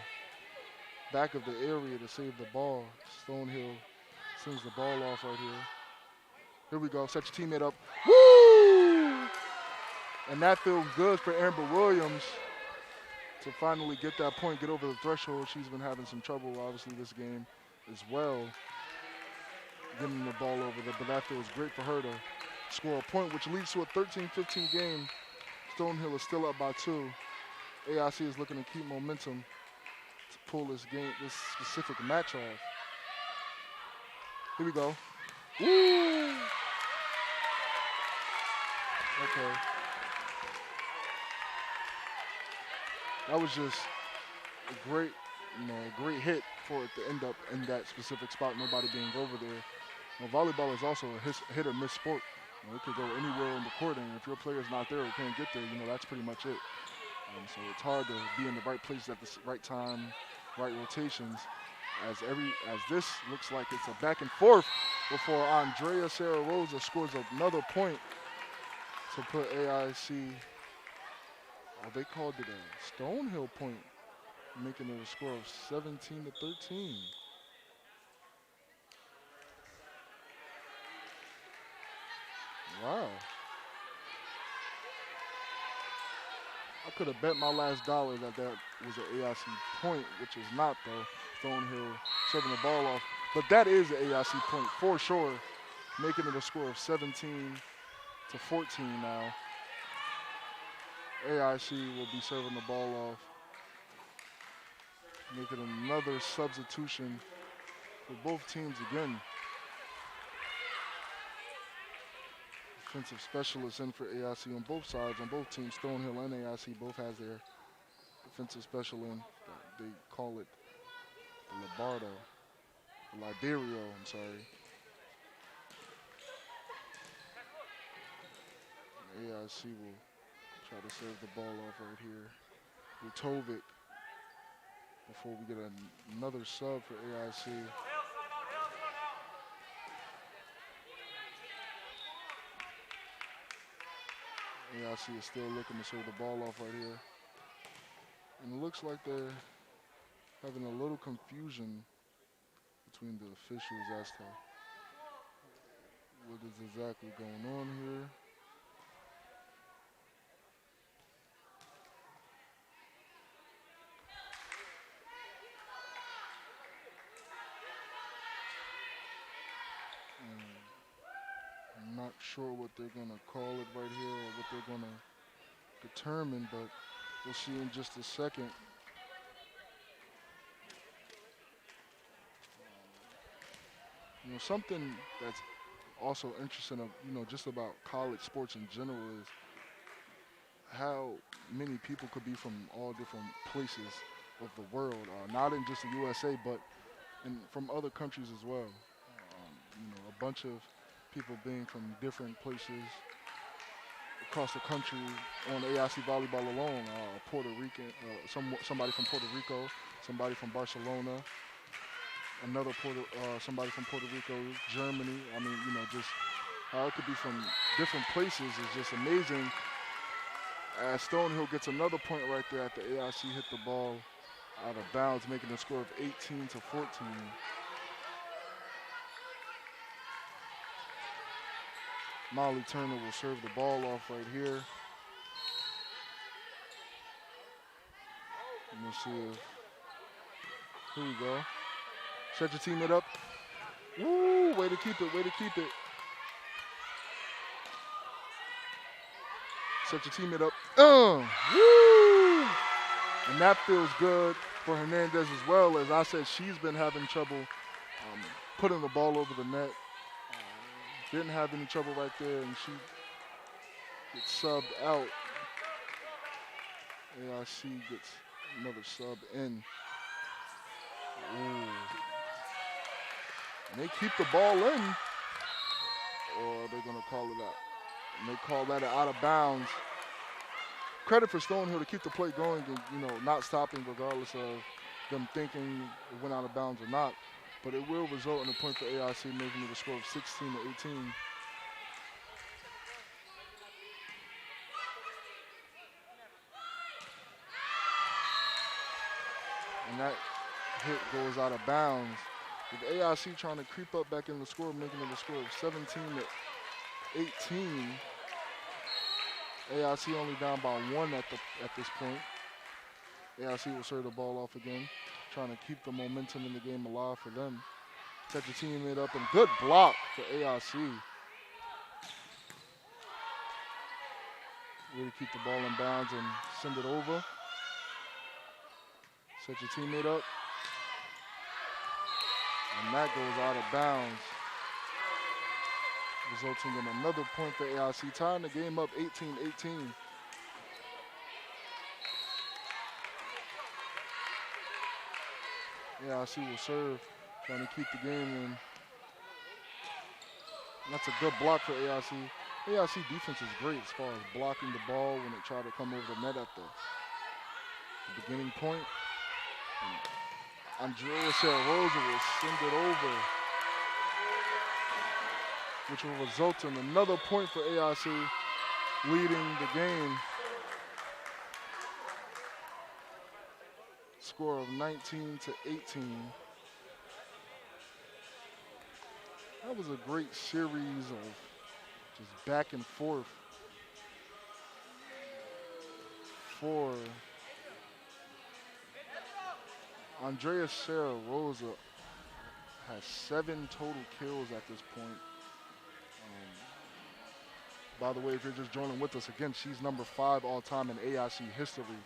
back of the area to save the ball. Stonehill sends the ball off right here. Here we go, set your teammate up. Woo! And that feels good for Amber Williams to finally get that point, get over the threshold. She's been having some trouble, obviously, this game as well, getting the ball over there, but that feels great for her to score a point, which leads to a 13-15 game. Stonehill is still up by 2. AIC is looking to keep momentum to pull this game, this specific match off. Here we go. Woo! Okay. That was just a great, great hit for it to end up in that specific spot, nobody being over there. Volleyball is also a hit or miss sport. It could go anywhere in the court, and if your player's not there or can't get there, that's pretty much it. So it's hard to be in the right place at the right time, right rotations. As this looks like it's a back and forth before Andrea Sarah Rosa scores another point to put AIC. They called it a Stonehill point, making it a score of 17-13. Wow. I could have bet my last dollar that was an AIC point, which is not, though. Stonehill serving the ball off. But that is an AIC point for sure, making it a score of 17-14 now. AIC will be serving the ball off, making another substitution for both teams again. Defensive specialists in for AIC on both sides, on both teams. Stonehill and AIC both has their defensive special in. They call it the Liberio, I'm sorry. AIC will try to serve the ball off right here. We tove it before we get another sub for AIC. AIC is still looking to serve the ball off right here. And it looks like they're having a little confusion between the officials as to what is exactly going on here. I'm not sure what they're going to call it right here or what they're going to determine, but we'll see in just a second. Something that's also interesting, just about college sports in general is how many people could be from all different places of the world, not in just the USA, but from other countries as well. A bunch of people being from different places across the country on AIC volleyball alone. Puerto Rican, somebody from Puerto Rico, somebody from Barcelona, somebody from Puerto Rico, Germany. Just how it could be from different places is just amazing. As Stonehill gets another point right there after AIC hit the ball out of bounds, making a score of 18-14. Molly Turner will serve the ball off right here. Let me see if, here we go. Set your teammate up. Woo, way to keep it, way to keep it. Set your teammate up. Woo! And that feels good for Hernandez as well. As I said, she's been having trouble putting the ball over the net. Didn't have any trouble right there, and she gets subbed out. AIC gets another sub in. Ooh. And they keep the ball in, or they're going to call it out. And they call that out of bounds. Credit for Stonehill to keep the play going and, not stopping regardless of them thinking it went out of bounds or not. But it will result in a point for AIC, making it a score of 16-18. And that hit goes out of bounds. With AIC trying to creep up back in the score, making it a score of 17-18. AIC only down by 1 at this point. AIC will serve the ball off again, trying to keep the momentum in the game alive for them. Set your teammate up, and good block for AIC. Way to keep the ball in bounds and send it over. Set your teammate up. And that goes out of bounds, resulting in another point for AIC, tying the game up 18-18. AIC will serve, trying to keep the game in. And that's a good block for AIC. AIC defense is great as far as blocking the ball when they try to come over the net at the beginning point. Andrea Rosa will send it over, which will result in another point for AIC, leading the game. Score of 19-18. That was a great series of just back and forth for Andrea Sarah Rosa. Has 7 total kills at this point. By the way, if you're just joining with us, again, she's number 5 all time in AIC history.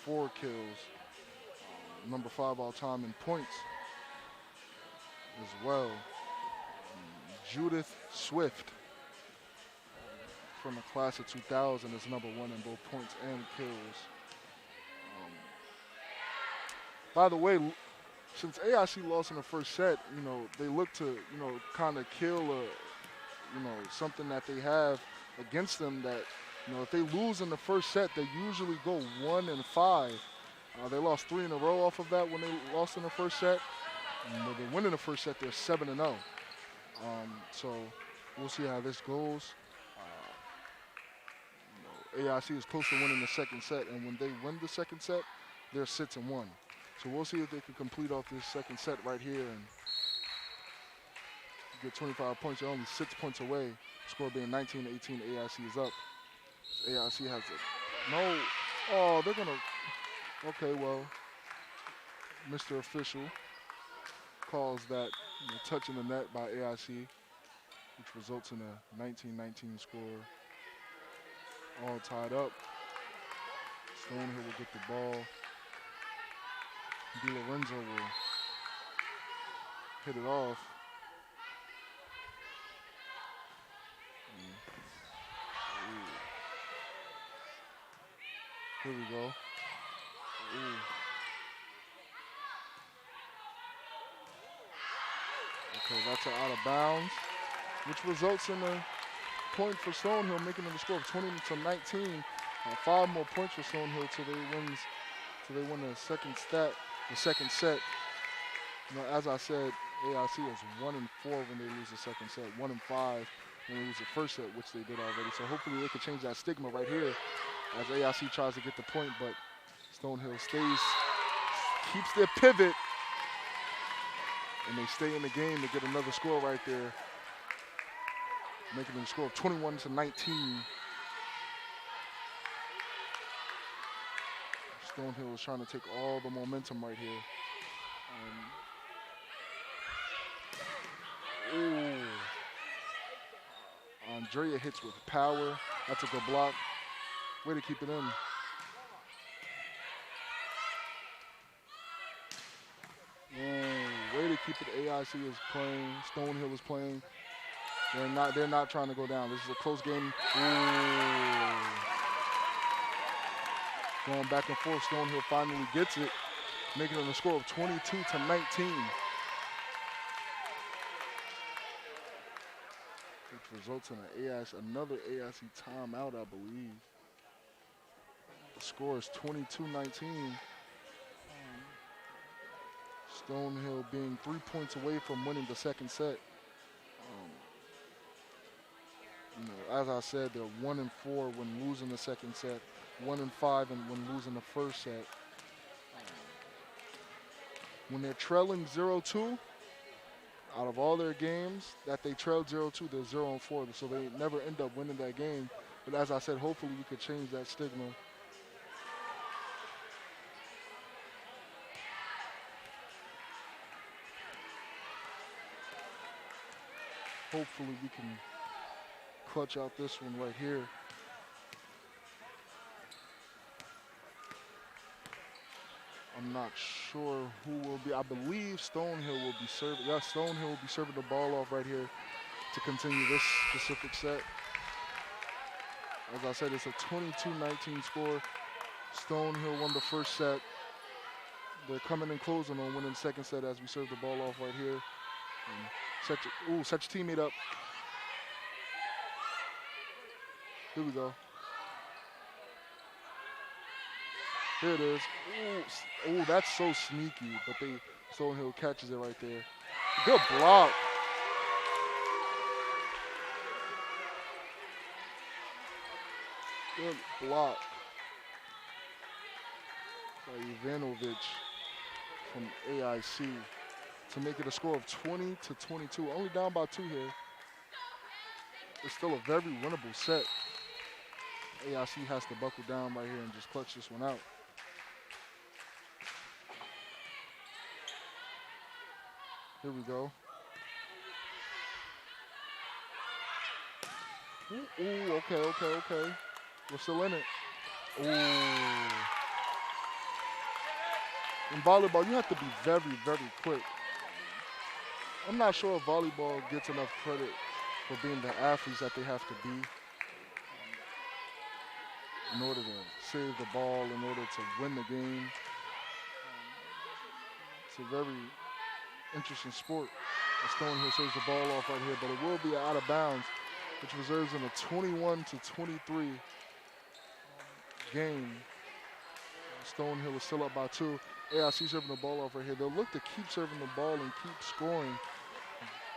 4 kills. Number 5 all time in points as well. Judith Swift from the class of 2000 is number 1 in both points and kills. By the way, since AIC lost in the first set, they look to, kind of kill something that they have against them that, if they lose in the first set, they usually go 1-5. They lost 3 in a row off of that when they lost in the first set. And when they win in the first set, they're 7-0. So we'll see how this goes. AIC is close to winning the second set, and when they win the second set, they're 6-1. So we'll see if they can complete off this second set right here and get 25 points. They're only 6 points away. Score being 19-18, AIC is up. AIC has it. No. Oh, they're going to. Okay, well, Mr. Official calls that touch in the net by AIC, which results in a 19-19 score. All tied up. Stonehill will get the ball. Di Lorenzo will hit it off. Here we go. Okay, that's out of bounds, which results in a point for Stonehill, making it a score of 20-19. 5 more points for Stonehill till they win the second set. As I said, AIC is 1-4 when they lose the second set, 1-5 when they lose the first set, which they did already. So hopefully they can change that stigma right here as AIC tries to get the point, but Stonehill keeps their pivot, and they stay in the game to get another score right there, making it a score of 21-19. Stonehill is trying to take all the momentum right here. Andrea hits with power. That's a good block. Way to keep it in. Way to keep it. AIC is playing. Stonehill is playing. They're not trying to go down. This is a close game. Ooh. Going back and forth. Stonehill finally gets it, making it a score of 22-19. Which results in another AIC timeout, I believe. The score is 22-19. Stonehill being 3 points away from winning the second set. As I said, they're 1-4 when losing the second set, 1-5 when losing the first set. When they're trailing 0-2, out of all their games that they trailed 0-2, they're 0-4, so they never end up winning that game. But as I said, hopefully we could change that stigma. Hopefully we can clutch out this one right here. I'm not sure who will be. I believe Stonehill will be serving. Yeah, Stonehill will be serving the ball off right here to continue this specific set. As I said, it's a 22-19 score. Stonehill won the first set. They're coming in closing on winning the second set as we serve the ball off right here. And set your teammate up. Here we go. Here it is. Ooh, that's so sneaky, but Stonehill catches it right there. Good block. Good block by Ivanovic from AIC to make it a score of 20-22. Only down by 2 here. It's still a very winnable set. AIC has to buckle down right here and just clutch this one out. Here we go. Ooh, okay. We're still in it. Ooh. In volleyball, you have to be very, very quick. I'm not sure if volleyball gets enough credit for being the athletes that they have to be in order to save the ball, in order to win the game. It's a very interesting sport. Stonehill saves the ball off right here, but it will be out of bounds, which results in a 21-23 game. Stonehill is still up by 2. AIC serving the ball off right here. They'll look to keep serving the ball and keep scoring.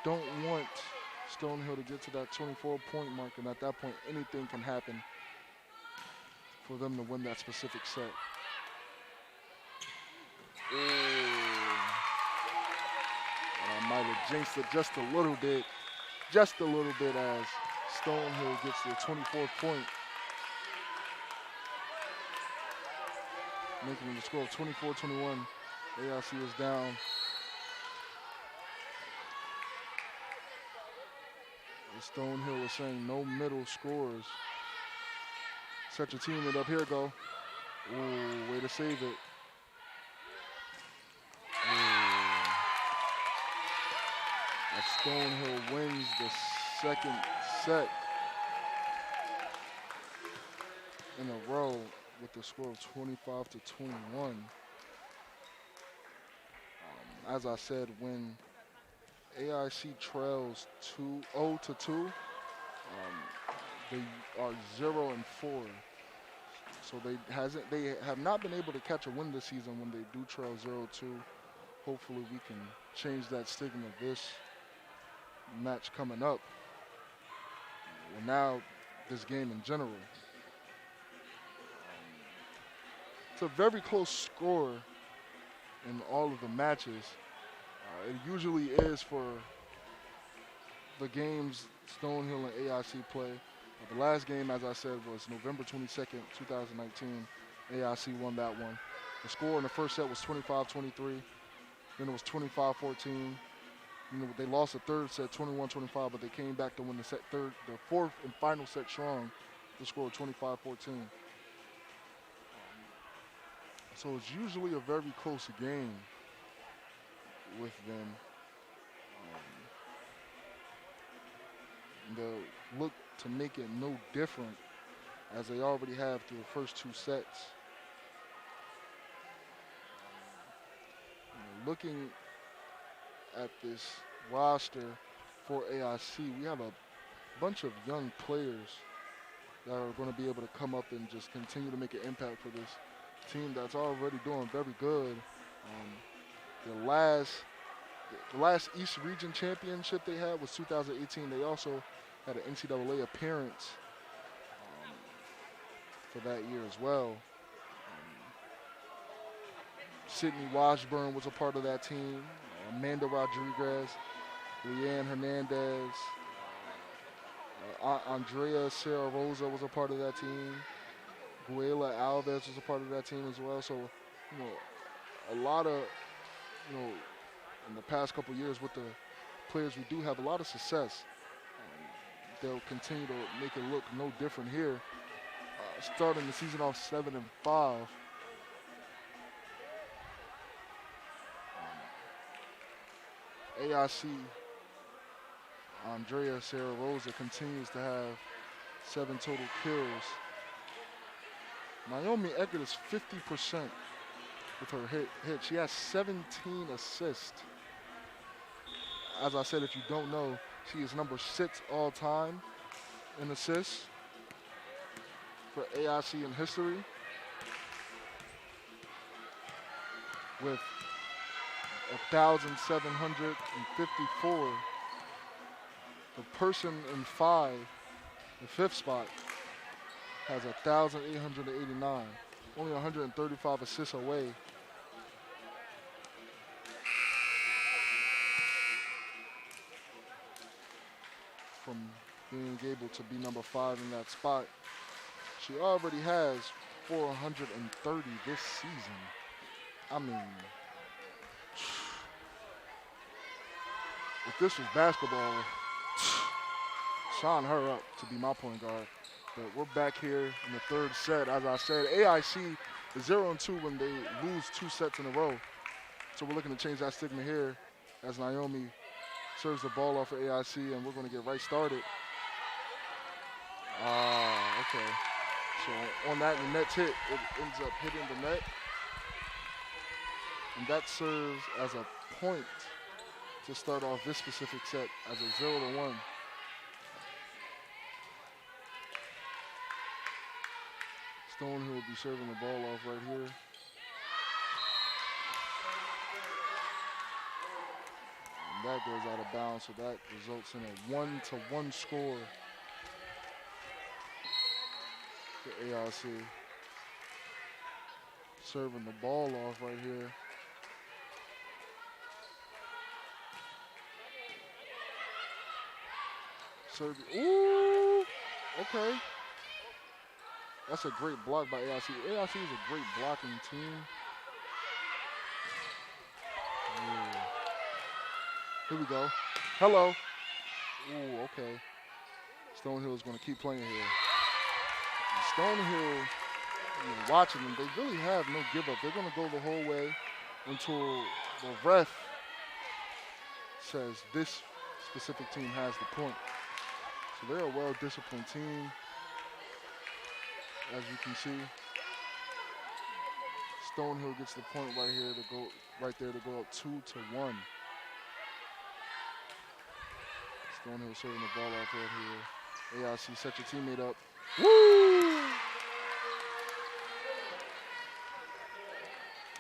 Don't want Stonehill to get to that 24-point mark, and at that point, anything can happen for them to win that specific set. I might have jinxed it just a little bit as Stonehill gets their 24th point, making the score of 24-21. AIC is down. Stonehill is saying no middle scores. Set your teammate up. Here go. Ooh, way to save it. As Stonehill wins the second set in a row with the score of 25-21. As I said, when AIC trails 0-2, they are 0-4. So they have not been able to catch a win this season when they do trail 0-2. Hopefully we can change that stigma this match coming up. Well, now this game in general. It's a very close score in all of the matches. It usually is for the games Stonehill and AIC play. The last game, as I said, was November 22nd, 2019. AIC won that one. The score in the first set was 25-23. Then it was 25-14. They lost the third set, 21-25, but they came back to win the fourth and final set strong. The score of 25-14. So it's usually a very close game with them. And they'll look to make it no different as they already have through the first 2 sets. Looking at this roster for AIC, we have a bunch of young players that are going to be able to come up and just continue to make an impact for this team that's already doing very good. The last East Region Championship they had was 2018. They also had an NCAA appearance for that year as well. Sydney Washburn was a part of that team. Amanda Rodriguez, Leanne Hernandez, Andrea Sarah Rosa was a part of that team. Guela Alves was a part of that team as well. So, a lot of, in the past couple years with the players we do have a lot of success. They'll continue to make it look no different here. Starting the season off 7-5. AIC, Andrea Sarah Rosa continues to have 7 total kills. Naomi Eckert is 50% with her hit. She has 17 assists. As I said, if you don't know, she is number 6 all time in assists for AIC in history, with 1,754. The person in 5, the 5th spot, has 1,889. Only 135 assists away. From being able to be number 5 in that spot. She already has 430 this season. I mean, if this was basketball, sign her up to be my point guard. But we're back here in the 3rd set. As I said, AIC is 0-2 when they lose 2 sets in a row. So we're looking to change that stigma here as Naomi serves the ball off of AIC, and we're going to get right started. Okay. So on that, the net's hit. It ends up hitting the net. And that serves as a point to start off this specific set as a 0-1. Stonehill will be serving the ball off right here. And that goes out of bounds, so that results in a 1-1 score for AIC. Serving the ball off right here. Ooh, okay. That's a great block by AIC. AIC is a great blocking team. Ooh. Here we go. Hello. Ooh, okay. Stonehill is going to keep playing here. Stonehill, watching them, they really have no give up. They're going to go the whole way until the ref says this specific team has the point. So they're a well-disciplined team, as you can see. Stonehill gets the point right here to go to go up 2-1. Stonehill serving the ball off right here. AIC, set your teammate up. Woo!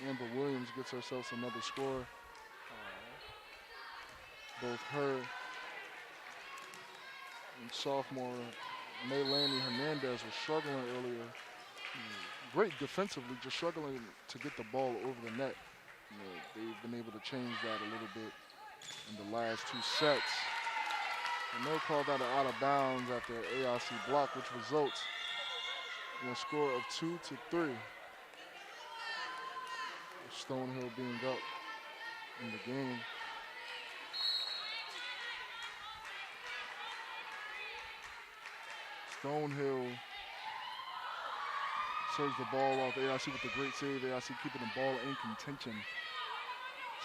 Amber Williams gets herself another score. Both her and sophomore Maylani Hernandez were struggling earlier. Great defensively, just struggling to get the ball over the net. They've been able to change that a little bit in the last 2 sets. And they'll call that out of bounds after an AIC block, which results in a score of 2-3. Stonehill being up in the game. Stonehill serves the ball off. AIC with a great save. AIC keeping the ball in contention.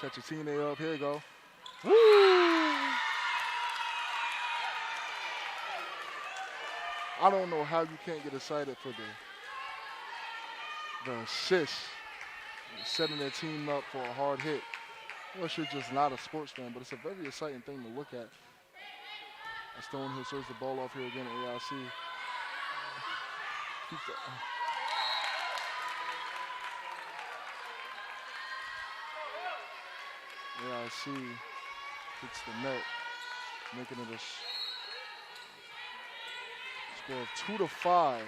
Set your teammate up. Here you go. Woo! I don't know how you can't get excited for the assist, setting their team up for a hard hit. Unless you're just not a sports fan, but it's a very exciting thing to look at. As Stonehill serves the ball off here again, AIC. Keeps the, AIC hits the net, making it a score of 2-5.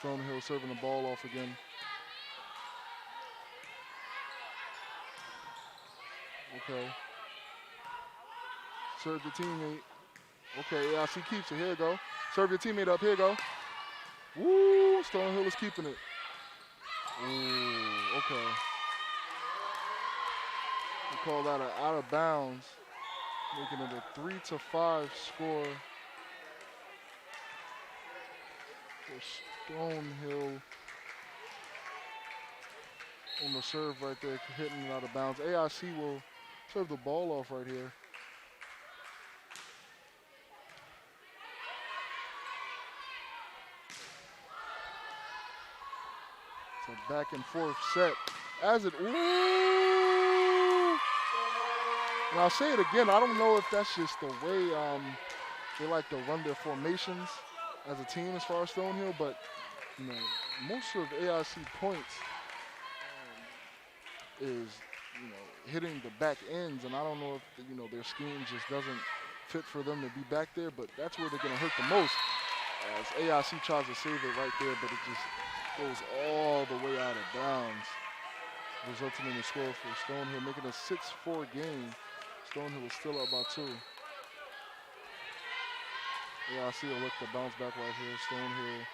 Stonehill serving the ball off again. Okay. Serve your teammate. Okay, AIC keeps it. Here you go. Serve your teammate up. Here you go. Woo! Stonehill is keeping it. Ooh, okay. We call that an out of bounds, making it a 3-5 score for Stonehill on the serve right there, hitting it out of bounds. AIC will serve the ball off right here. It's a back and forth set. As it, ooh! And I'll say it again, I don't know if that's just the way they like to run their formations as a team as far as Stonehill, but you know, most of AIC points is, you know, hitting the back ends, and I don't know if their scheme just doesn't fit for them to be back there, but that's where they're going to hurt the most. As AIC tries to save it right there, but it just goes all the way out of bounds, resulting in a score for Stonehill, making a 6-4 game. Stonehill is still up by 2. AIC will look to bounce back right here. Stonehill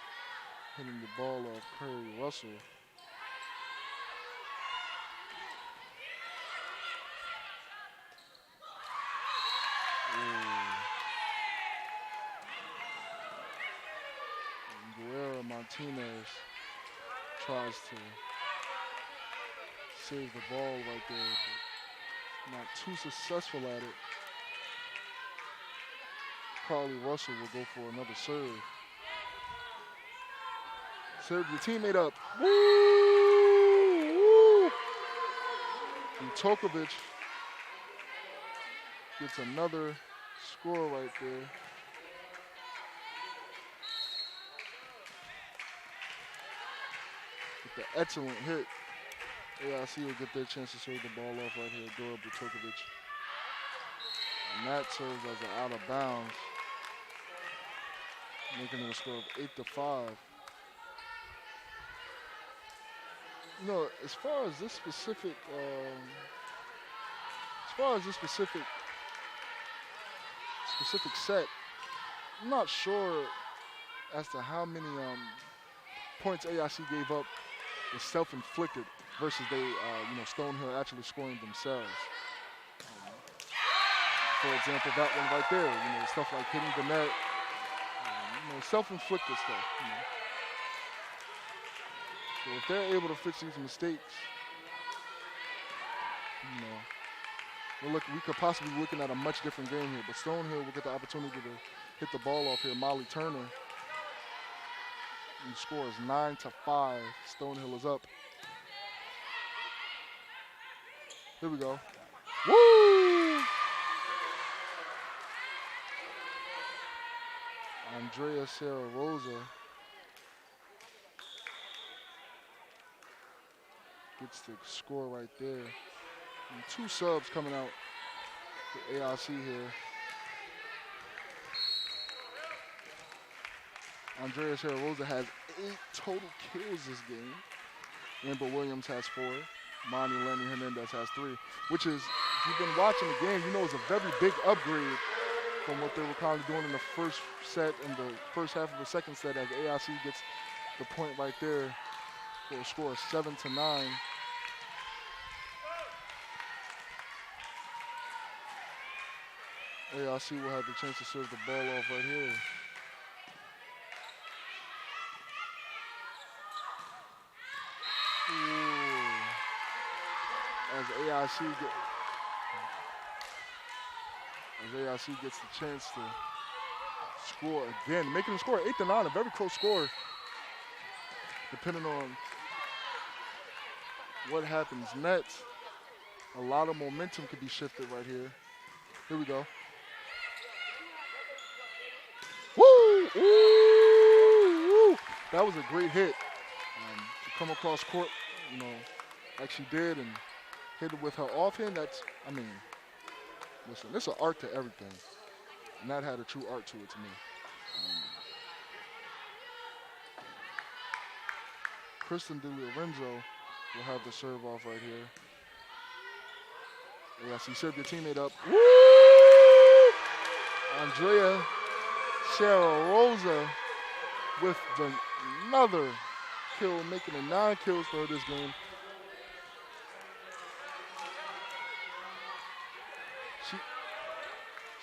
hitting the ball off Curry Russell. Martinez tries to save the ball right there, but not too successful at it. Carly Russell will go for another serve. Serve your teammate up. Woo! Woo! And Tokovic gets another score right there. The excellent hit. AIC will get their chance to serve the ball off right here. Dora Butokovic. And that serves as an out of bounds, making it a score of 8-5. You know, as far as this specific set, I'm not sure as to how many points AIC gave up was self-inflicted versus they, Stonehill actually scoring themselves. For example, that one right there, stuff like hitting the net, self-inflicted stuff. So if they're able to fix these mistakes, we could possibly be looking at a much different game here. But Stonehill will get the opportunity to hit the ball off here. Molly Turner. And the score is 9-5. Stonehill is up. Here we go. Woo! Andrea Sarah Rosa gets the score right there. And 2 subs coming out for AIC here. Andrea Sarah Rosa has 8 total kills this game. Amber Williams has 4. Monty Lenny Hernandez has 3, which is, if you've been watching the game, is a very big upgrade from what they were kind of doing in the first set and the first half of the second set, as AIC gets the point right there for a score of 7-9. AIC will have the chance to serve the ball off right here. As AIC gets the chance to score again, making the score 8-9, a very close score, depending on what happens next. A lot of momentum could be shifted right here. Here we go. Woo! Ooh! Woo! That was a great hit. To come across court, you know, like she did and hit it with her offhand, that's, I mean, listen, there's an art to everything. And that had a true art to it to me. Kristen DiLorenzo will have the serve off right here. Yes, he served your teammate up. Woo! Andrea Rosa with another kill, making it 9 kills for this game.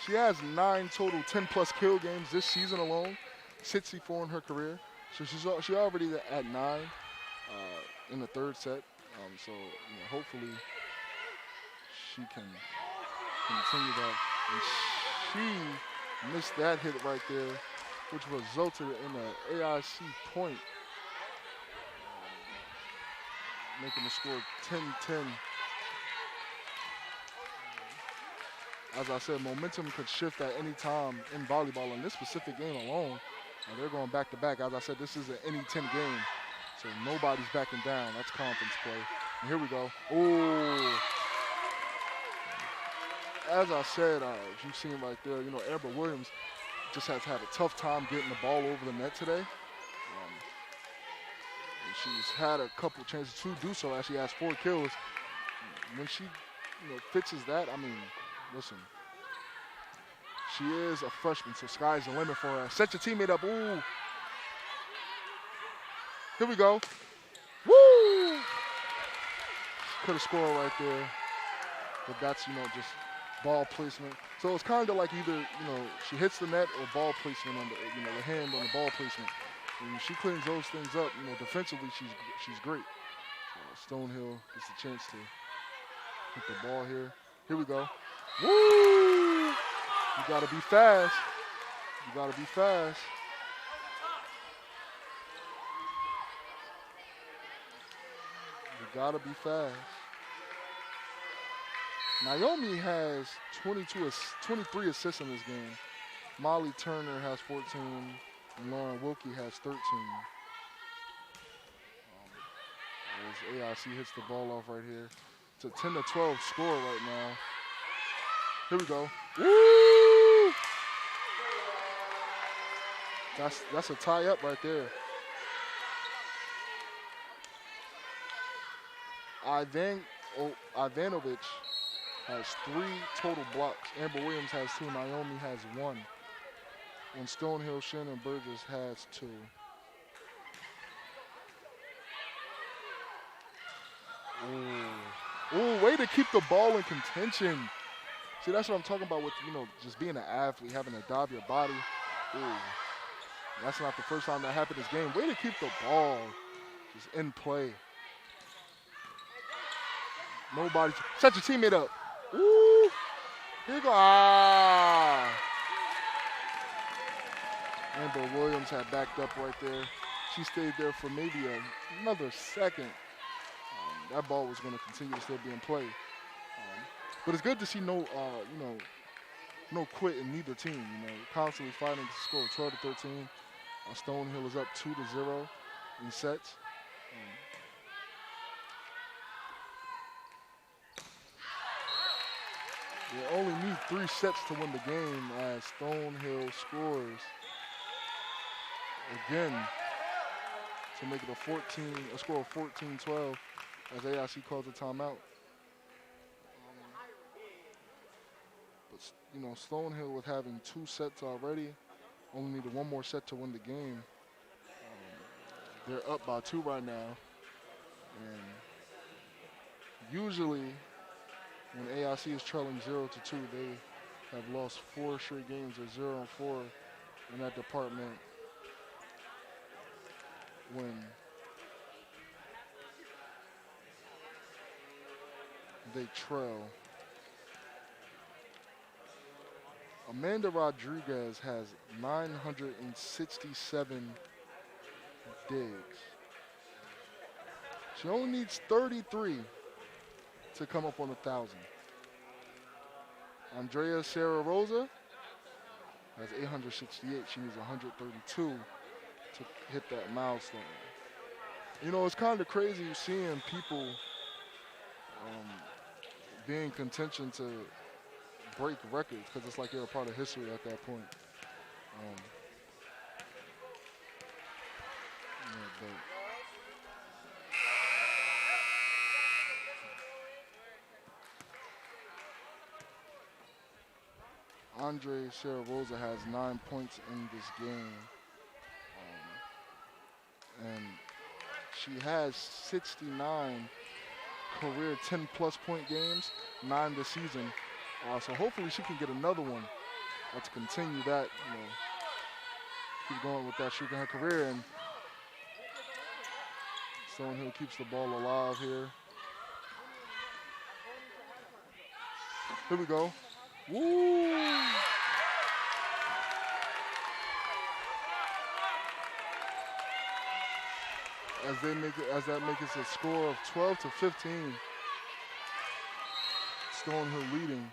She has 9 total 10-plus kill games this season alone, 64 in her career. So she's already at 9 in the third set. So you know, hopefully she can continue that. And she missed that hit right there, which resulted in an AIC point, making the score 10-10. As I said, momentum could shift at any time in volleyball. In this specific game alone, they're going back-to-back. As I said, this is an any 10 game, so nobody's backing down. That's conference play. And here we go. Oh! As I said, you've seen right there, you know, Amber Williams just has had a tough time getting the ball over the net today. And she's had a couple of chances to do so as she has 4 kills. When she, you know, fixes that, I mean, listen, she is a freshman, so sky's the limit for her. Set your teammate up. Ooh. Here we go. Woo! Could have scored right there, but that's, you know, just ball placement. So it's kind of like either, you know, she hits the net or ball placement on the, you know, the hand on the ball placement. When she cleans those things up, you know, defensively she's great. Stonehill gets a chance to hit the ball here. Here we go. Woo! You gotta be fast. You gotta be fast. You gotta be fast. Naomi has 23 assists in this game. Molly Turner has 14, and Lauren Wilkie has 13. As AIC hits the ball off right here. It's a 10-12 score right now. Here we go. Woo! That's a tie up right there. Ivanovic has 3 total blocks. Amber Williams has 2. Naomi has 1. And Stonehill Shannon Burgess has 2. Ooh, way to keep the ball in contention. See, that's what I'm talking about with, you know, just being an athlete, having to dive your body. Ooh, that's not the first time that happened this game. Way to keep the ball just in play. Nobody, set your teammate up. Ooh, here you go. Ah. Amber Williams had backed up right there. She stayed there for maybe another second. That ball was going to continue to still be in play. But it's good to see no quit in neither team. You know, constantly fighting to score 12-13. Stonehill is up 2-0 in sets. They only need 3 sets to win the game as Stonehill scores again to make it a score of 14-12 as AIC calls a timeout. But, you know, Stonehill with having 2 sets already, only needed 1 more set to win the game. They're up by 2 right now. And usually when AIC is trailing 0-2, they have lost 4 straight games of 0-4 in that department when they trail. A Amanda Rodriguez has 967 digs. She only needs 33 to come up on 1,000. Andrea Sarah Rosa has 868. She needs 132 to hit that milestone. You know, it's kind of crazy seeing people be in contention to break records because it's like they're a part of history at that point. Andre Sarah Rosa has 9 points in this game. And she has 69 career 10-plus point games, 9 this season. So hopefully she can get another one to continue that, keep going with that streak in her career. And Stonehill keeps the ball alive here. Here we go. Woo! As that makes it a score of 12-15. Stonehill leading.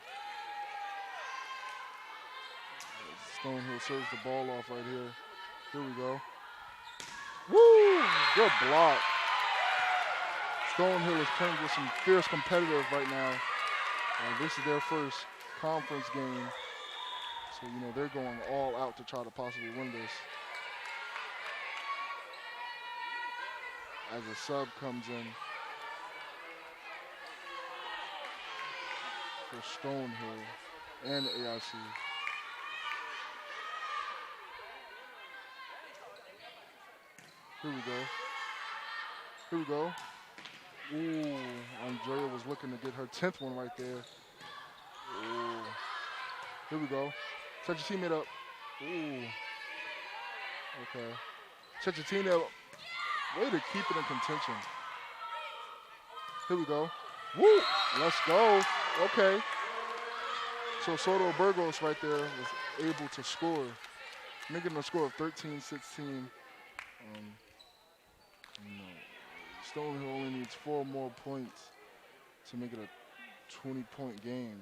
Stonehill serves the ball off right here. Here we go. Woo! Good block. Stonehill is playing with some fierce competitors right now. This is their first conference game. So, they're going all out to try to possibly win this. As a sub comes in for Stonehill and AIC. Here we go. Here we go. Ooh, Andrea was looking to get her 10th one right there. Ooh. Here we go. Set your teammate up. Ooh. Okay. Set your teammate up. Way to keep it in contention. Here we go. Woo! Let's go. Okay. So Soto Burgos right there was able to score, making a score of 13-16. Stonehill only needs 4 more points to make it a 20-point game.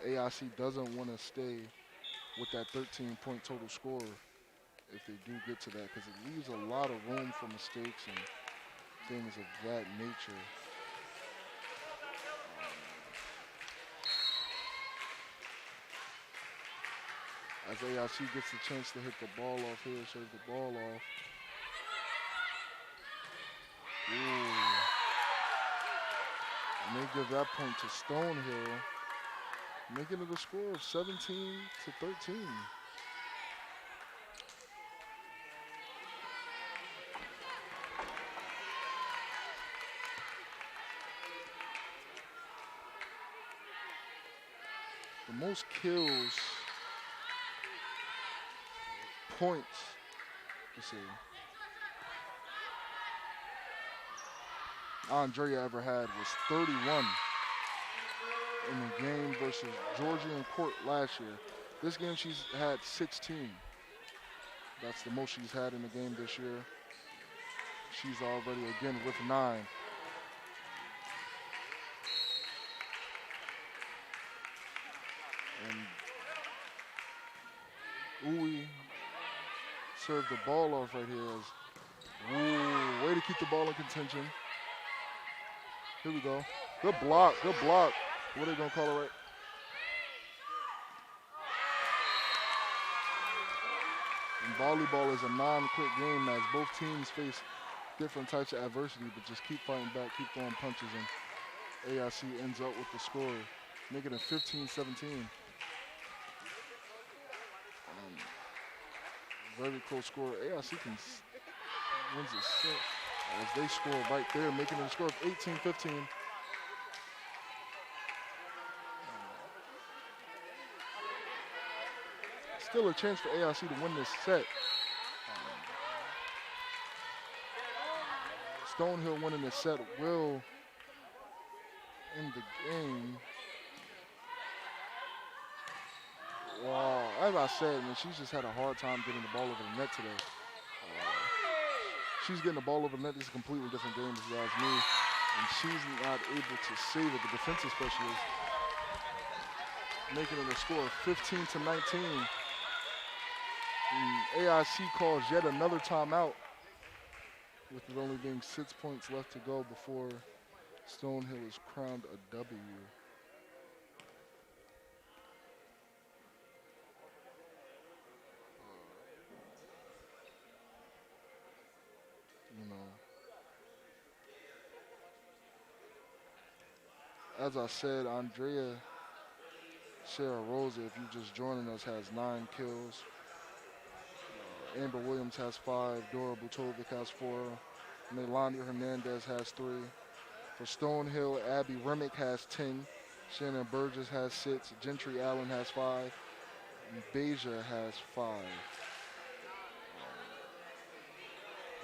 And AIC doesn't want to stay with that 13-point total score if they do get to that, because it leaves a lot of room for mistakes and things of that nature. As AIC gets the chance to hit the ball off here, serve the ball off. Ooh. And they give that point to Stonehill, making it a score of 17-13. The most kills, points, let's see, Andrea ever had was 31 in the game versus Georgian Court last year. This game she's had 16. That's the most she's had in the game this year. She's already again with 9. And Uwe served the ball off right here. Ooh, way to keep the ball in contention. Here we go. Good block, good block. What are they gonna call it right? And volleyball is a non-quit game as both teams face different types of adversity, but just keep fighting back, keep throwing punches, and AIC ends up with the score, making it 15-17. Very close score. AIC wins the set as they score right there, making it a score of 18-15. Still a chance for AIC to win this set. Stonehill winning this set will end the game. Wow, as I said, man, she's just had a hard time getting the ball over the net today. She's getting the ball over the net. This is a completely different game, if you ask me. And she's not able to save it, the defensive specialist. Making it a score of 15-19. And AIC calls yet another timeout, with it only being 6 points left to go before Stonehill is crowned a W. You know, as I said, Andrea Sarah Rosa, if you're just joining us, has 9 kills. Amber Williams has 5. Dora Butovic has 4. Melania Hernandez has 3. For Stonehill, Abby Remick has 10. Shannon Burgess has 6. Gentry Allen has 5. And Beja has 5.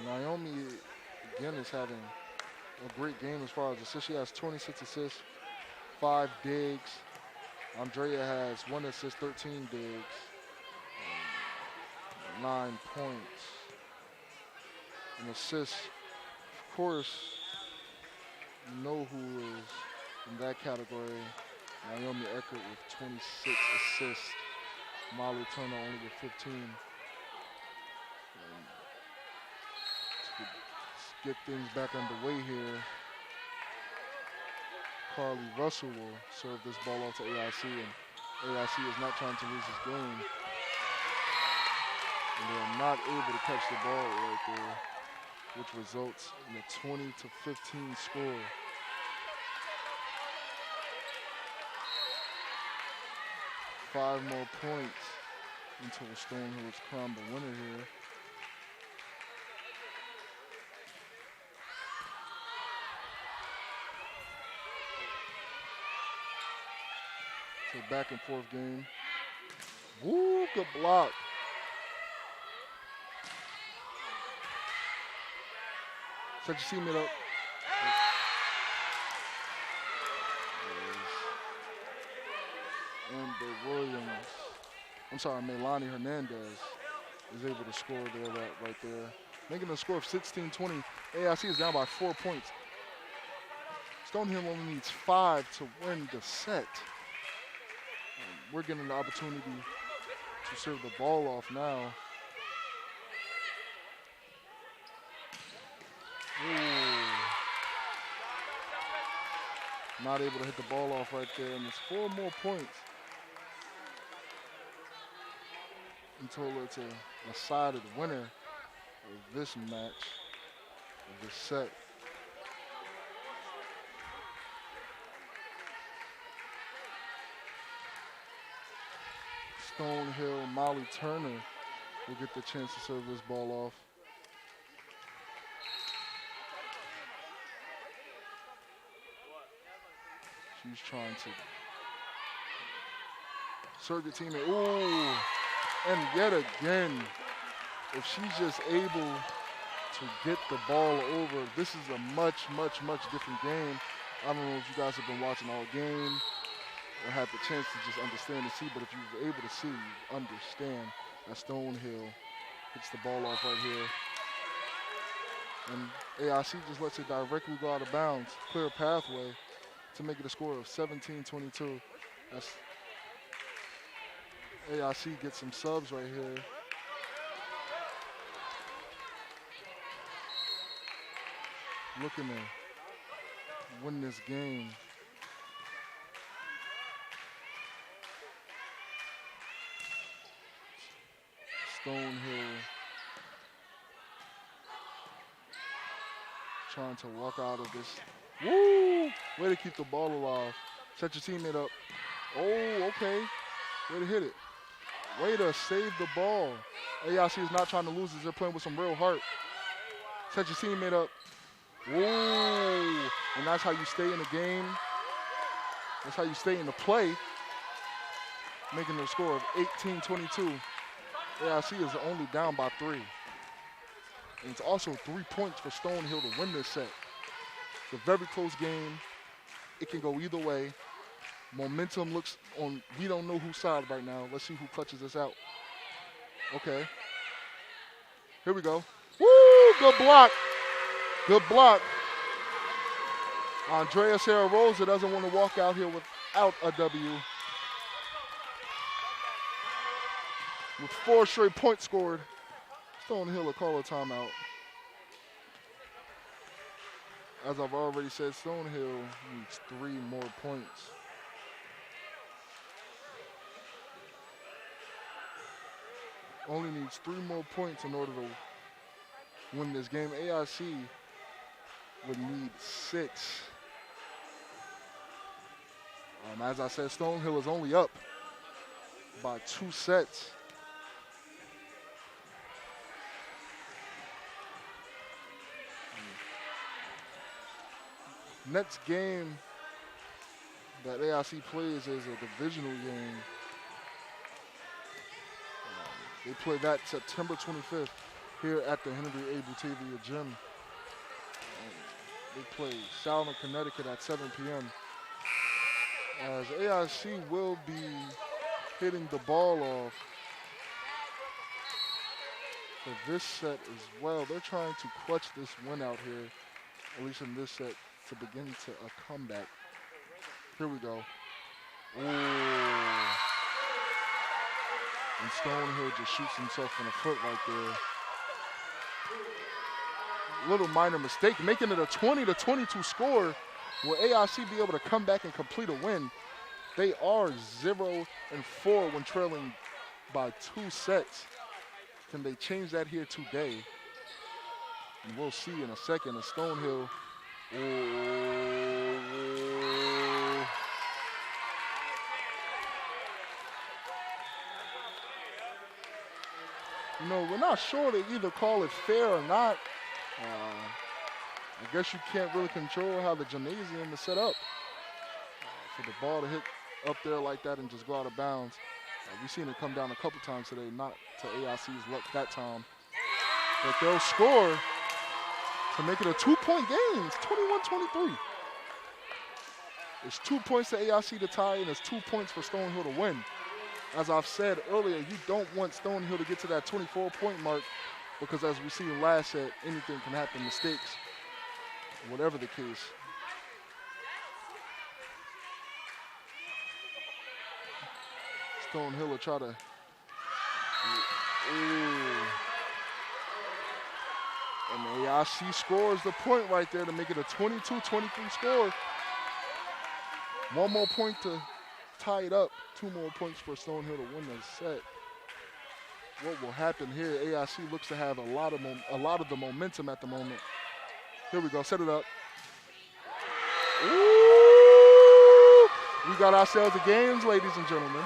Naomi, again, is having a great game as far as assists. She has 26 assists, 5 digs. Andrea has 1 assist, 13 digs, 9 points. And assists, of course, you know who is in that category. Naomi Eckert with 26 assists. Molly Turner only with 15. Let's get things back underway here. Carly Russell will serve this ball off to AIC, and AIC is not trying to lose this game. And they are not able to catch the ball right there, which results in a 20-15 score. Five more points until Stonehill is crowned the winner here. It's a back and forth game. Woo, good block. Set your teammate up. Amber Williams, I'm sorry, Melanie Hernandez is able to score there, right there. Making a score of 16-20. AIC is down by 4 points. Stonehill only needs 5 to win the set. We're getting the opportunity to serve the ball off now. Ooh. Not able to hit the ball off right there, and it's 4 more points until it's a decided winner of this match, of this set. Stonehill, Molly Turner will get the chance to serve this ball off. She's trying to serve the teammate. Ooh, and yet again, if she's just able to get the ball over, this is a much different game. I don't know if you guys have been watching all game or had the chance to just understand and see, but if you're able to see, you understand that Stonehill hits the ball off right here. And AIC just lets it directly go out of bounds, clear pathway to make it a score of 17-22. That's AIC gets some subs right here. Looking to win this game. Stonehill trying to walk out of this. Woo! Way to keep the ball alive. Set your teammate up. Oh, okay. Way to hit it. Way to save the ball. AIC is not trying to lose as they're playing with some real heart. Set your teammate up. Woo! And that's how you stay in the game. That's how you stay in the play. Making a score of 18-22. AIC is only down by 3. And it's also 3 points for Stonehill to win this set. It's a very close game. It can go either way. Momentum looks on, we don't know whose side right now. Let's see who clutches this out. Okay. Here we go. Woo, good block. Good block. Andrea Sarah Rosa doesn't want to walk out here without a W. With 4 straight points scored, Stonehill will call a timeout. As I've already said, Stonehill needs 3 more points. Only needs 3 more points in order to win this game. AIC would need 6. As I said, Stonehill is only up by 2 sets. Next game that AIC plays is a divisional game. They play that September 25th here at the Henry A. Batavia Gym. They play Salem, Connecticut at 7 p.m. As AIC will be hitting the ball off for this set as well. They're trying to clutch this win out here, at least in this set, to begin to a comeback. Here we go. Ooh. And Stonehill just shoots himself in the foot right there. Little minor mistake, making it a 20-22 score. Will AIC be able to come back and complete a win? They are 0-4 when trailing by 2 sets. Can they change that here today? And we'll see in a second. And Stonehill. You know, we're not sure to either call it fair or not. I guess you can't really control how the gymnasium is set up for the ball to hit up there like that and just go out of bounds. We've seen it come down a couple times today, not to AIC's luck that time. But they'll score to make it a 2-point game. It's 21-23. It's 2 points to AIC to tie, and it's 2 points for Stonehill to win. As I've said earlier, you don't want Stonehill to get to that 24-point mark because as we see in last set, anything can happen, mistakes, whatever the case. Stonehill will try to. And AIC scores the point right there to make it a 22-23 score. 1 more point to tie it up. 2 more points for Stonehill to win the set. What will happen here? AIC looks to have a lot of the momentum at the moment. Here we go. Set it up. Ooh! We got ourselves a game, ladies and gentlemen.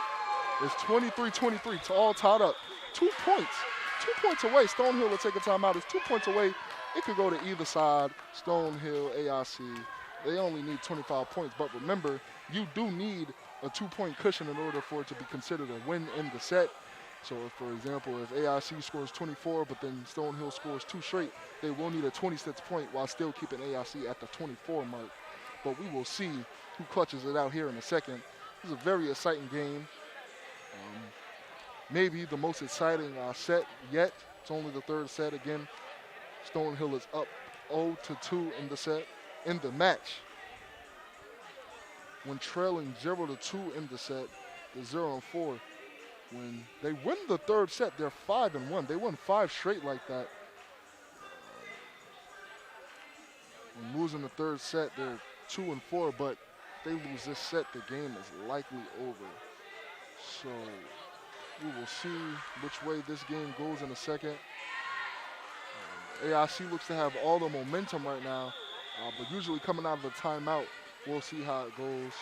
It's 23-23. It's all tied up. 2 points. 2 points away. Stonehill will take a timeout. It's 2 points away. It could go to either side. Stonehill, AIC. They only need 25 points. But remember, you do need a 2-point cushion in order for it to be considered a win in the set. So, if, for example, if AIC scores 24, but then Stonehill scores 2 straight, they will need a 26 point while still keeping AIC at the 24 mark. But we will see who clutches it out here in a second. This is a very exciting game. Maybe the most exciting set yet. It's only the 3rd set. Again, Stonehill is up 0-2 in the set, in the match. When trailing 0-2 in the set, they're 0-4. When they win the 3rd set, they're 5-1. They won 5 straight like that. When losing the 3rd set, they're 2-4, but if they lose this set, the game is likely over. So we will see which way this game goes in a second. AIC looks to have all the momentum right now, but usually coming out of the timeout, we'll see how it goes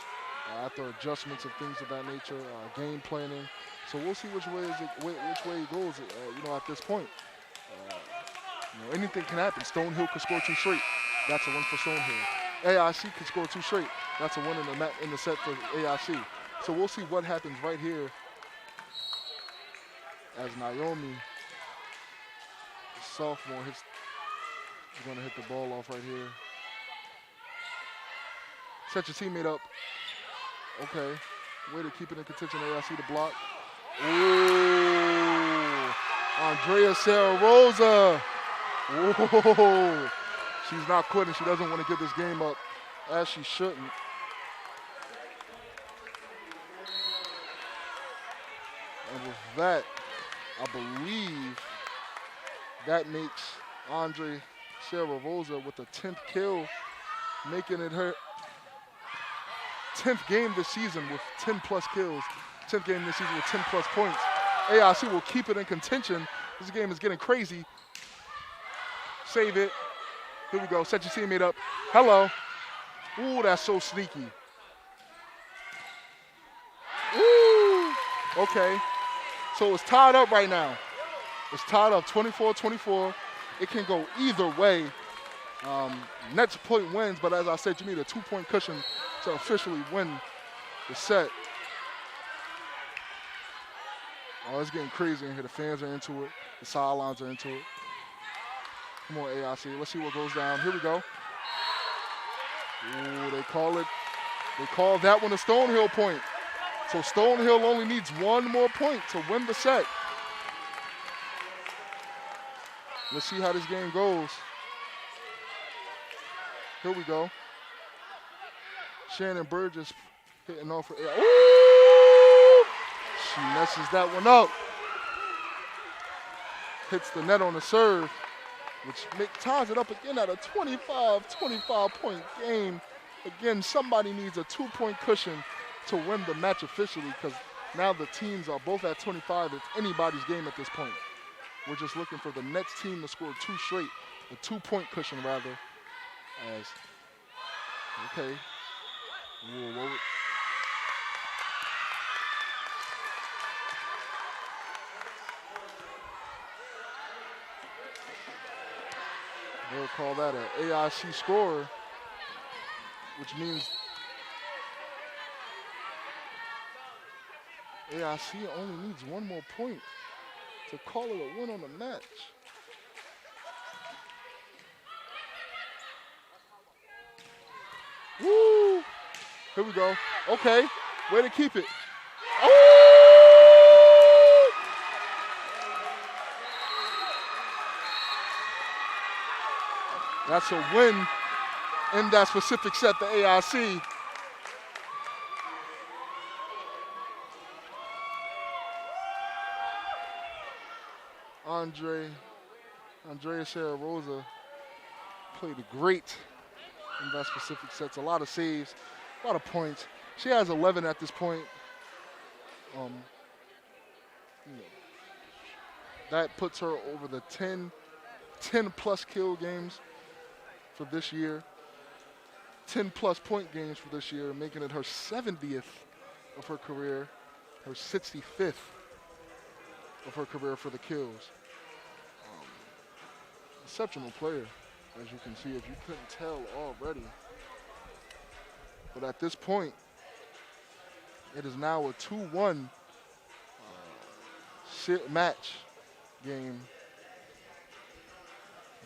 after adjustments and things of that nature, game planning. So we'll see which way it goes. At this point, anything can happen. Stonehill could score 2 straight. That's a win for Stonehill. AIC could score 2 straight. That's a win in the set for AIC. So we'll see what happens right here as Naomi, the sophomore, is going to hit the ball off right here. Set your teammate up. Okay. Way to keep it in contention. AIC the block. Ooh. Andrea Sarah Rosa. Whoa. She's not quitting. She doesn't want to give this game up, as she shouldn't. And with that, I believe that makes Andre Sarah Rosa with the 10th kill, making it her 10th game this season with 10 plus kills. 10th game this season with 10 plus points. AIC will keep it in contention. This game is getting crazy. Save it. Here we go. Set your teammate up. Hello. Ooh, that's so sneaky. Ooh. Okay. So it's tied up right now. It's tied up 24-24. It can go either way. Next point wins, but as I said, you need a 2-point cushion to officially win the set. Oh, it's getting crazy in here. The fans are into it. The sidelines are into it. Come on, AIC. Let's see what goes down. Here we go. Ooh, they call it. They call that one a Stonehill point. So Stonehill only needs one more point to win the set. Let's see how this game goes. Here we go. Shannon Burgess hitting off. Ooh! She messes that one up. Hits the net on the serve, which ties it up again at a 25-point game. Again, somebody needs a 2-point cushion to win the match officially, because now the teams are both at 25. It's anybody's game at this point. We're just looking for the next team to score 2 straight, a 2-point cushion rather. As okay. Whoa. They'll call that an AIC score, which means AIC only needs one more point to call it a win on the match. Woo! Here we go. Okay, way to keep it. Oh! That's a win in that specific set, the AIC. Andrea Sarah Rosa played great in that specific sets. A lot of saves, a lot of points. She has 11 at this point. That puts her over the 10 plus kill games for this year. 10 plus point games for this year, making it her 70th of her career, her 65th of her career for the kills. Exceptional player, as you can see, if you couldn't tell already. But at this point, it is now a 2-1 match game.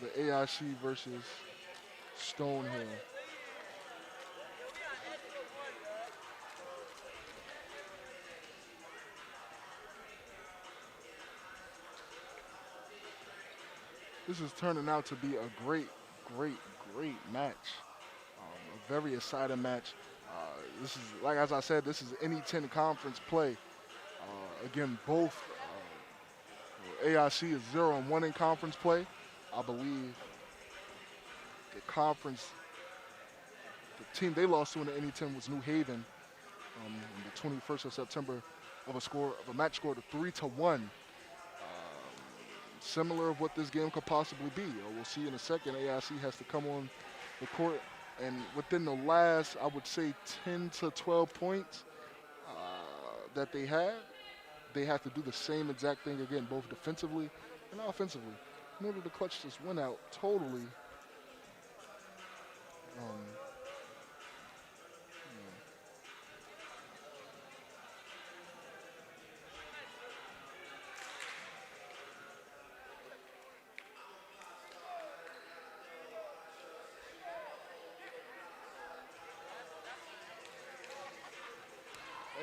The AIC versus Stonehill. This is turning out to be a great match. A very exciting match. This is, like as I said, this is any 10 conference play. Again, both AIC is 0-1 in conference play. I believe the conference, the team they lost to in the NE10 was New Haven on the 21st of September of a match score of 3-1. Similar of what this game could possibly be. We'll see in a second. AIC has to come on the court, and within the last, I would say 10 to 12 points that they have to do the same exact thing again, both defensively and offensively, in order to clutch this win out totally.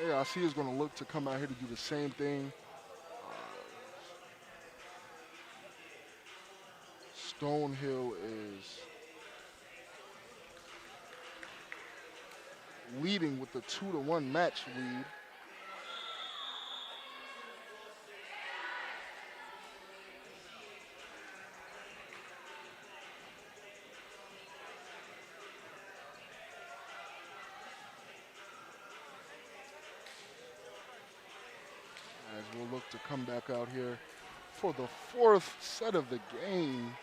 AIC is going to look to come out here to do the same thing. Stonehill is leading with the 2-1 match lead. As we'll look to come back out here for the 4th set of the game.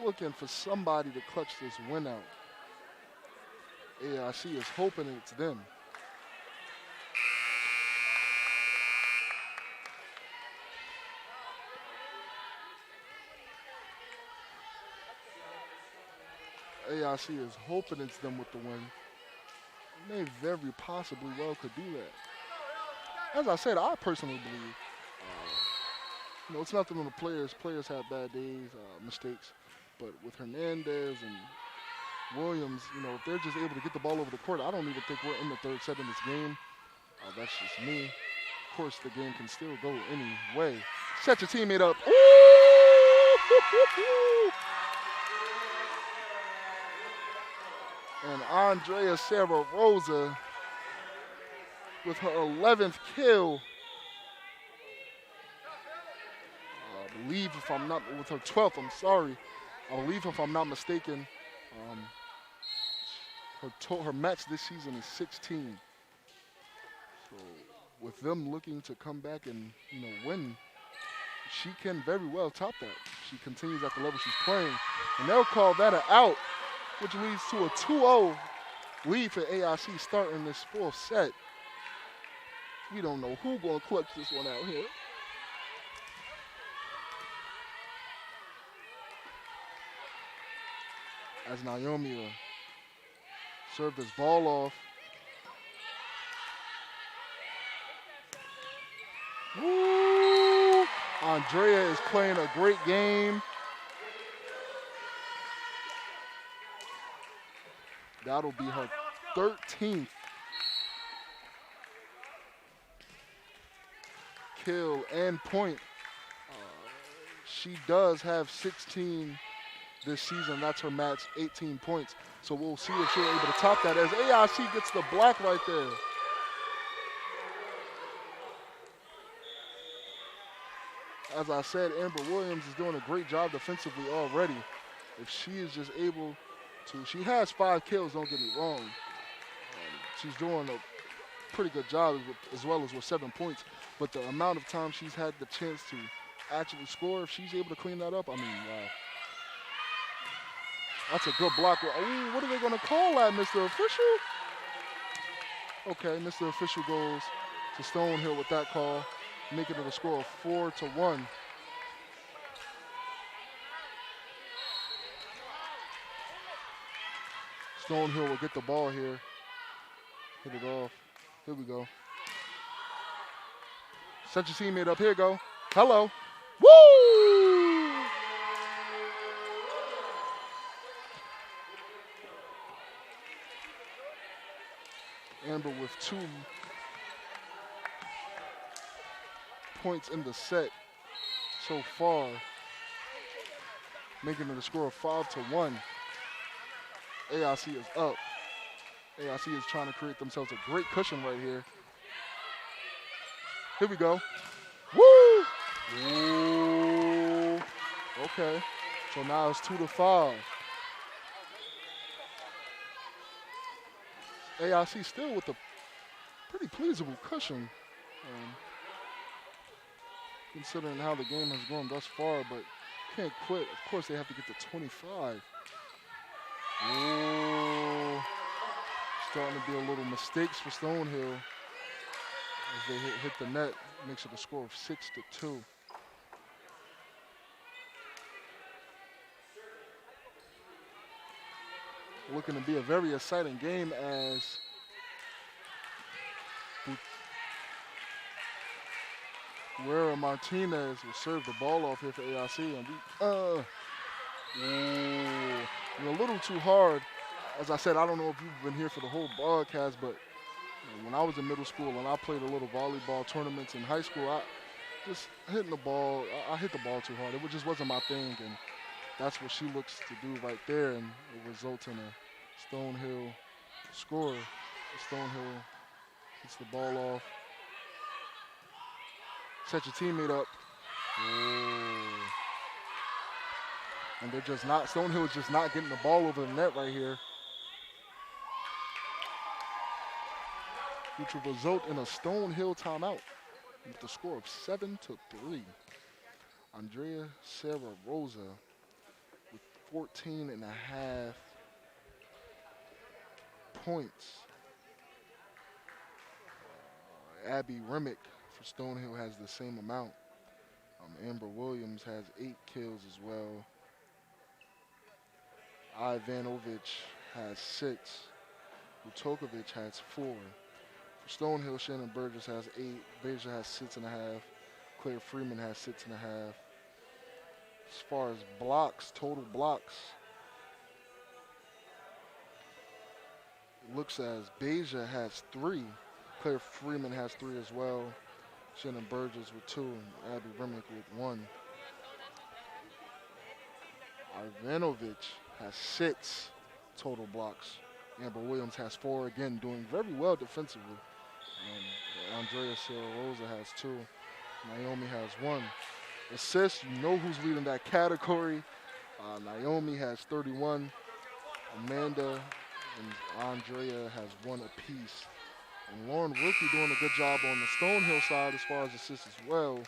Looking for somebody to clutch this win out. AIC is hoping it's them. AIC is hoping it's them with the win. They very possibly well could do that. As I said, I personally believe, it's nothing on the players. Players have bad days, mistakes. But with Hernandez and Williams, if they're just able to get the ball over the court, I don't even think we're in the 3rd set in this game. That's just me. Of course, the game can still go any way. Set your teammate up. Ooh! And Andrea Sarah Rosa with her 11th kill. I believe if I'm not, with her 12th, I'm sorry. I believe if I'm not mistaken, her match this season is 16. So with them looking to come back and win, she can very well top that. She continues at the level she's playing, and they'll call that an out, which leads to a 2-0 lead for AIC starting this 4th set. We don't know who's gonna clutch this one out here. As Naomi served this ball off. Woo! Andrea is playing a great game. That'll be her 13th kill and point. She does have 16 this season. That's her match, 18 points. So we'll see if she's able to top that as AIC gets the block right there. As I said, Amber Williams is doing a great job defensively already. If she is just able to, she has 5 kills, don't get me wrong. She's doing a pretty good job as well as with 7 points. But the amount of time she's had the chance to actually score, if she's able to clean that up, I mean, wow. That's a good block. Ooh, what are they going to call that, Mr. Official? Okay, Mr. Official goes to Stonehill with that call, making it a score of 4-1. Stonehill will get the ball here. Hit it off. Here we go. Set your teammate up. Here you go. Hello. Woo! Amber with 2 points in the set so far, making it a score of 5-1. AIC is up. AIC is trying to create themselves a great cushion right here. Here we go. Woo! Ooh. Okay. So now it's 2-5. AIC still with a pretty pleasable cushion, considering how the game has gone thus far, but can't quit. Of course, they have to get to 25. Ooh. Starting to be a little mistakes for Stonehill as they hit the net. Makes it a score of 6-2. Looking to be a very exciting game as Guerra Martinez will serve the ball off here for AIC, and we're a little too hard. As I said, I don't know if you've been here for the whole broadcast, but And when I was in middle school and I played a little volleyball tournaments in high school, I just hitting the ball, I hit the ball too hard. It just wasn't my thing, and that's what she looks to do right there, and it results in a Stonehill score. Stonehill gets the ball off. Set your teammate up. Oh. And they're just not, Stonehill is just not getting the ball over the net right here, which will result in a Stonehill timeout with the score of 7-3. Andrea Sarah Rosa with 14 and a half points. Abby Remick for Stonehill has the same amount. Amber Williams has 8 kills as well. Ivanovic has 6. Utokovic has 4. For Stonehill, Shannon Burgess has 8. Beja has 6.5. Claire Freeman has 6.5. As far as blocks, total blocks, it looks as Beja has 3. Claire Freeman has 3 as well. Shannon Burgess with 2, and Abby Remick with 1. Ivanovic has 6 total blocks. Amber Williams has 4, again doing very well defensively. Andrea Sarah Rosa has 2. Naomi has 1. Assists, you know who's leading that category. Naomi has 31. Amanda and Andrea has 1 apiece. And Lauren Rookie doing a good job on the Stonehill side as far as assists as well,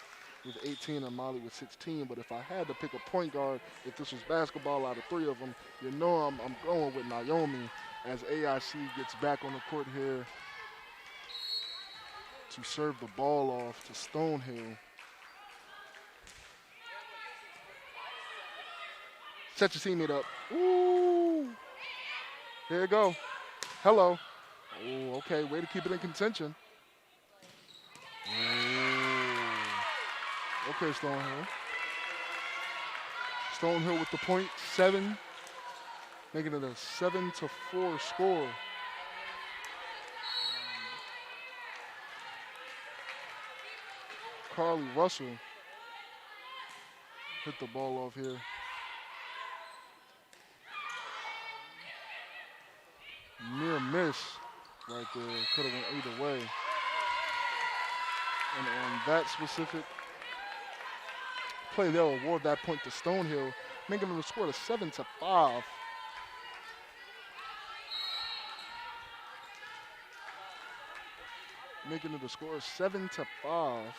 with 18 and Molly with 16. But if I had to pick a point guard, if this was basketball out of 3 of them, you know I'm going with Naomi as AIC gets back on the court here to serve the ball off to Stonehill. Set your teammate up. Ooh. Here you go. Hello. Oh, okay, way to keep it in contention. Oh. Okay, Stonehill. Stonehill with the point, 7, making it a 7-4 score. Carly Russell hit the ball off here. Near miss right there. Could have went either way. And on that specific play, they'll award that point to Stonehill, making them the score to 7-5. Making it a score of 7-5.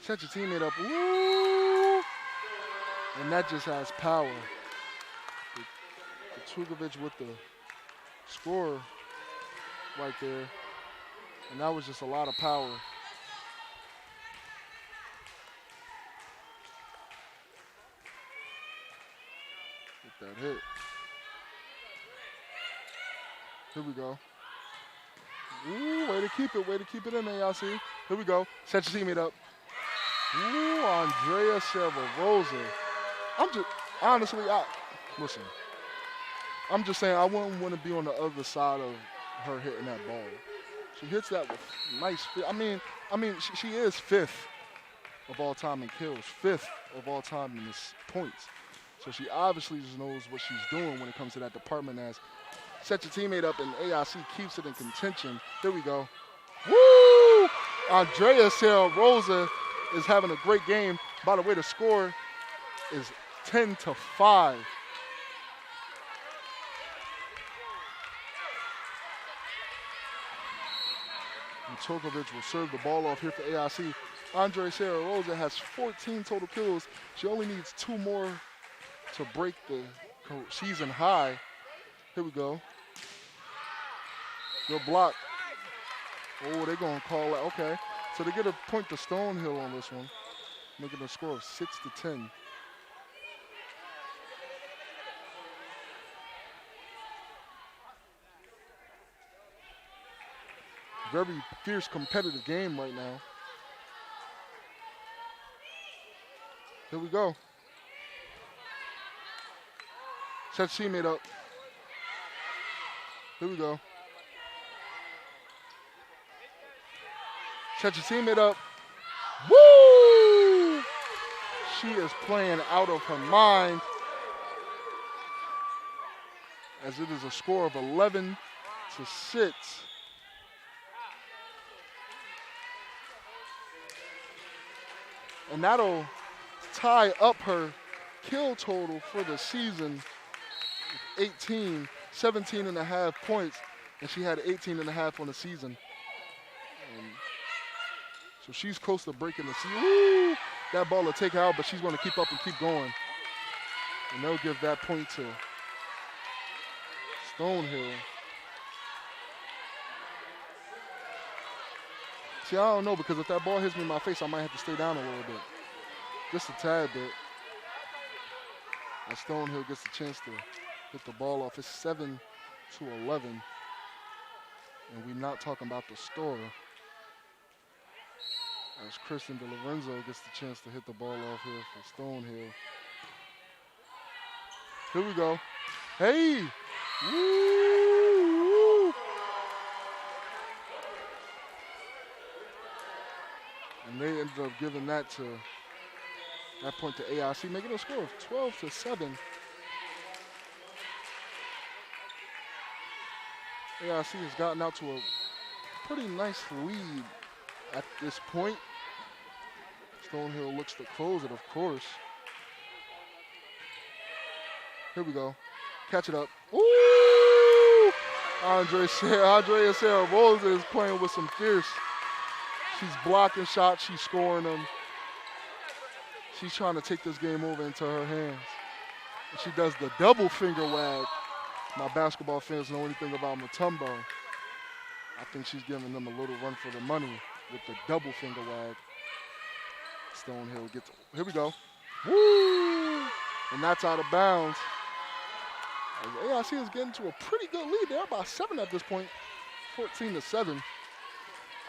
Set your teammate up. Woo! And that just has power. Tugovic with the score right there. And that was just a lot of power. Get that hit. Here we go. Ooh, way to keep it in AIC. Here we go. Set your teammate up. Ooh, Andrea Sarah Rosa. Listen. I'm just saying I wouldn't want to be on the other side of her hitting that ball. She hits that with nice. She is 5th of all time in kills, 5th of all time in this points. So she obviously just knows what she's doing when it comes to that department. As set your teammate up and AIC keeps it in contention. Here we go. Woo! Andrea Sarah Rosa is having a great game. By the way, the score is 10-5. Tokovic will serve the ball off here for AIC. Andre Sarah Rosa has 14 total kills. She only needs 2 more to break the season high. Here we go. Good block. Oh, they're going to call it. Okay. So they get a point to Stonehill on this one, making a score of 6-10. Very fierce competitive game right now. Here we go. Set teammate up. Here we go. Set your teammate up. Woo! She is playing out of her mind. As it is a score of 11-6. And that'll tie up her kill total for the season. 17 and a half points, and she had 18 and a half on the season. So she's close to breaking the season. Woo! That ball will take her out, but she's going to keep up and keep going. And they'll give that point to Stonehill. See, I don't know, because if that ball hits me in my face, I might have to stay down a little bit. Just a tad bit. And Stonehill gets the chance to hit the ball off. It's 7-11. And we're not talking about the score. As Kristen DeLorenzo gets the chance to hit the ball off here for Stonehill. Here we go. Hey! Woo! And they ended up giving that point to AIC, making a score of 12-7. AIC has gotten out to a pretty nice lead at this point. Stonehill looks to close it, of course. Here we go. Catch it up. Ooh! Andrea Sarah Rosa is playing with some fierce. She's blocking shots. She's scoring them. She's trying to take this game over into her hands. And she does the double finger wag. My basketball fans know anything about Mutombo. I think she's giving them a little run for the money with the double finger wag. Stonehill gets, here we go. Woo! And that's out of bounds. AIC is getting to a pretty good lead. They're about 7 at this point, 14-7.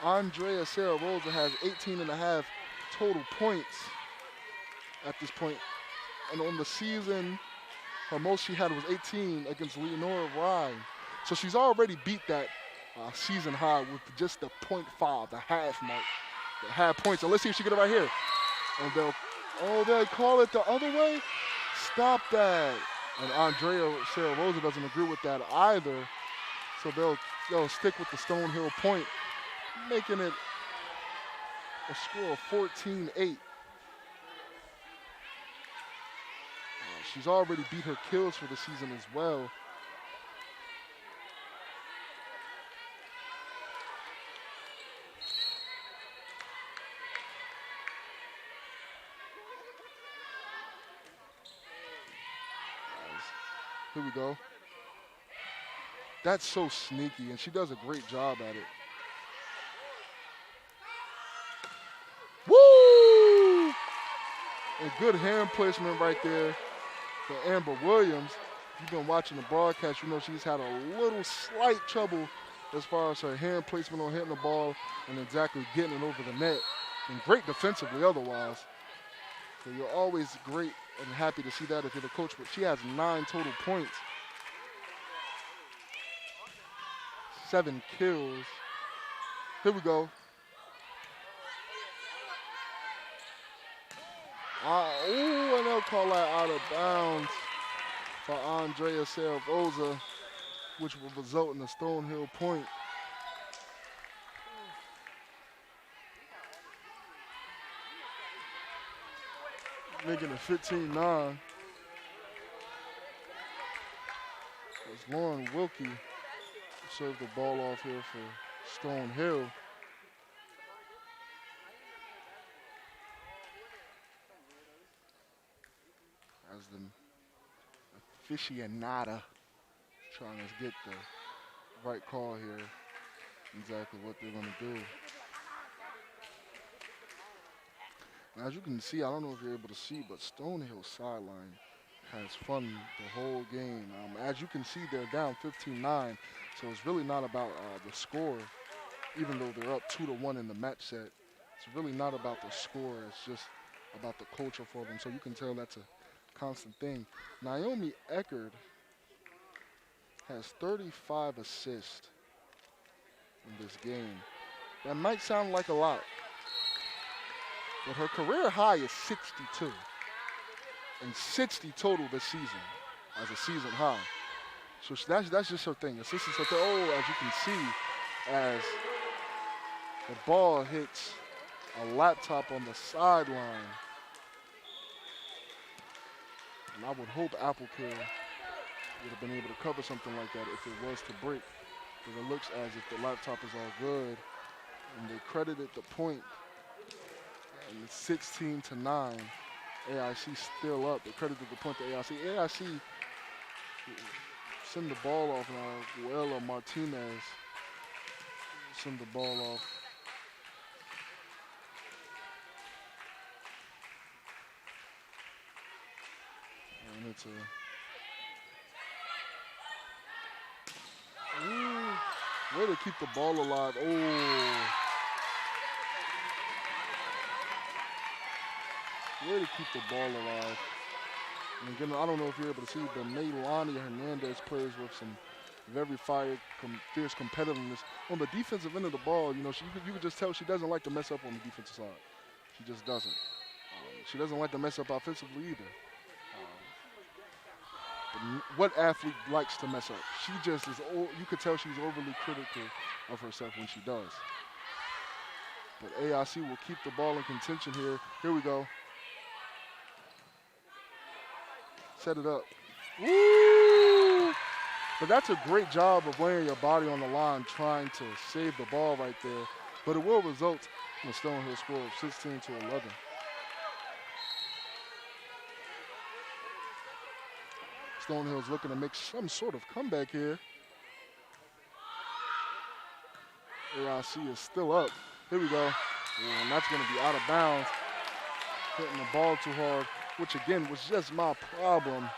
Andrea Sarah Rosa has 18 and a half total points at this point. And on the season, her most she had was 18 against Leonora Rye. So she's already beat that season high with just the 0.5, the half mark, the half points. So let's see if she get it right here. And they'll call it the other way? Stop that. And Andrea Sarah Rosa doesn't agree with that either. So they'll stick with the Stonehill point, making it a score of 14-8. She's already beat her kills for the season as well. Here we go. That's so sneaky, and she does a great job at it. Woo! And good hand placement right there for Amber Williams. If you've been watching the broadcast, you know she's had a little slight trouble as far as her hand placement on hitting the ball and exactly getting it over the net. And great defensively otherwise. So you're always great and happy to see that if you're the coach, but she has 9 total points. 7 kills. Here we go. Ooh, and they'll call that out of bounds for Andrea Sarah Rosa, which will result in a Stonehill point. Making it 15-9. As Lauren Wilkie served the ball off here for Stonehill. As the aficionada trying to get the right call here, exactly what they're going to do. Now, as you can see, I don't know if you're able to see, but Stonehill sideline has fun the whole game. As you can see, they're down 15-9, so it's really not about the score, even though they're up 2-1 in the match set. It's really not about the score. It's just about the culture for them. So you can tell that's a constant thing. Naomi Eckerd has 35 assists in this game. That might sound like a lot, but her career high is 62 and 60 total this season as a season high. So that's just her thing. Assists is her thing. Oh, as you can see, as the ball hits a laptop on the sideline. And I would hope Apple Care would have been able to cover something like that if it was to break. Because it looks as if the laptop is all good. And they credited the point. And it's 16-9. AIC still up. They credited the point to AIC. AIC send the ball off now. Guella Martinez send the ball off. And it's a way to keep the ball alive. Oh. Way to keep the ball alive. And again, I don't know if you're able to see, but Maylani Hernandez plays with some very fierce competitiveness. On the defensive end of the ball, you know, you could just tell she doesn't like to mess up on the defensive side. She just doesn't. She doesn't like to mess up offensively either. What athlete likes to mess up? She just is, you could tell she's overly critical of herself when she does. But AIC will keep the ball in contention here. Here we go. Set it up. Woo! But that's a great job of laying your body on the line, trying to save the ball right there. But it will result in a Stonehill score of 16-11. Stonehill's looking to make some sort of comeback here. AIC is still up. Here we go. And that's going to be out of bounds. Hitting the ball too hard, which again was just my problem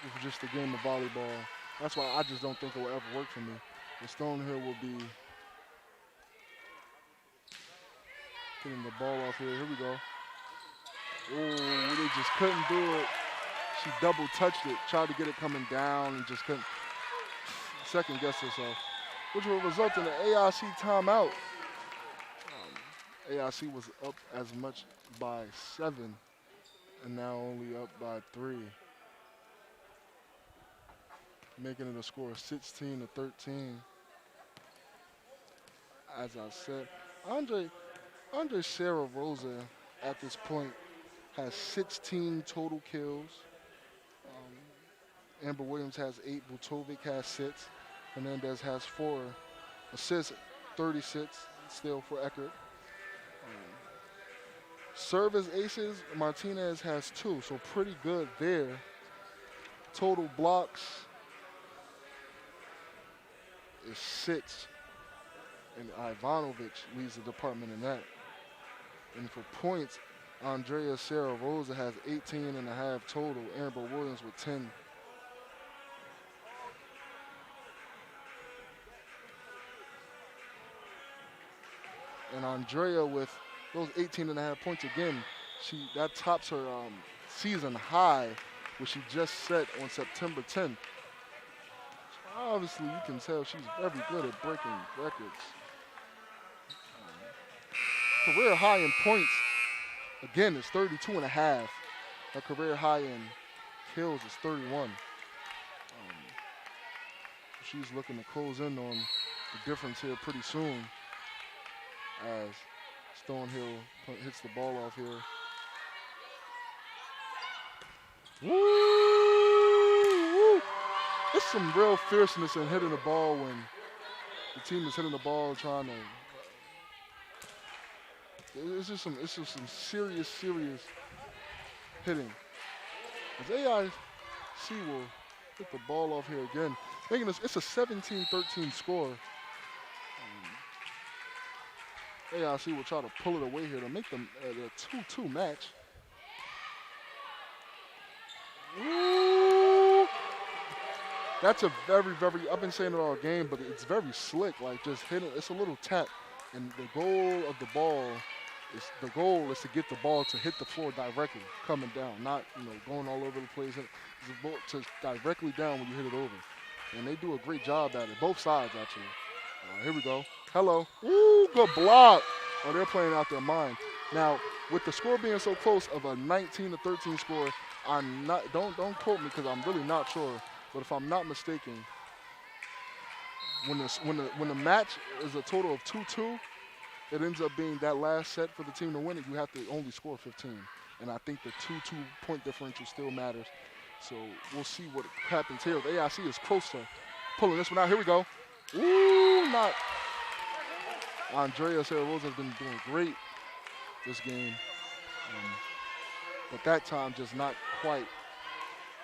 with just the game of volleyball. That's why I just don't think it will ever work for me. The Stonehill will be getting the ball off here. Here we go. Oh, they just couldn't do it. She double touched it, tried to get it coming down, and just couldn't second guess herself, which will result in an AIC timeout. AIC was up as much by 7, and now only up by 3. Making it a score of 16-13. As I said, Andre Sarah Rosa at this point has 16 total kills. Amber Williams has 8. Butovic has 6. Hernandez has 4. Assists, 36 still for Eckert. Service aces, Martinez has 2, so pretty good there. Total blocks is 6. And Ivanovic leads the department in that. And for points, Andrea Sarah Rosa has 18.5 total. Amber Williams with 10. And Andrea with those 18.5 points again, that tops her season high, which she just set on September 10th. So obviously, you can tell she's very good at breaking records. Career high in points, again, is 32.5. Her career high in kills is 31. She's looking to close in on the difference here pretty soon as Stonehill hits the ball off here. Woo! Woo! There's some real fierceness in hitting the ball when the team is hitting the ball trying to. It's just some serious hitting. As AIC will hit the ball off here again, making this, it's a 17-13 score. AIC will try to pull it away here to make them a 2-2 match. Ooh. That's a very, I've been saying it all game, but it's very slick, like just hitting, it's a little tap. And the goal of the ball the goal is to get the ball to hit the floor directly, coming down, not going all over the place. It's the ball to directly down when you hit it over, and they do a great job at it. Both sides actually. Here we go. Hello. Ooh, good block. Oh, they're playing out their mind. Now, with the score being so close of a 19-13 score, I'm not. Don't quote me because I'm really not sure. But if I'm not mistaken, when the match is a total of 2-2, it ends up being that last set for the team to win it. You have to only score 15, and I think the 2-2 point differential still matters. So we'll see what happens here. The AIC is close to pulling this one out. Here we go. Ooh, not. Andrea Sararosa has been doing great this game, but that time just not quite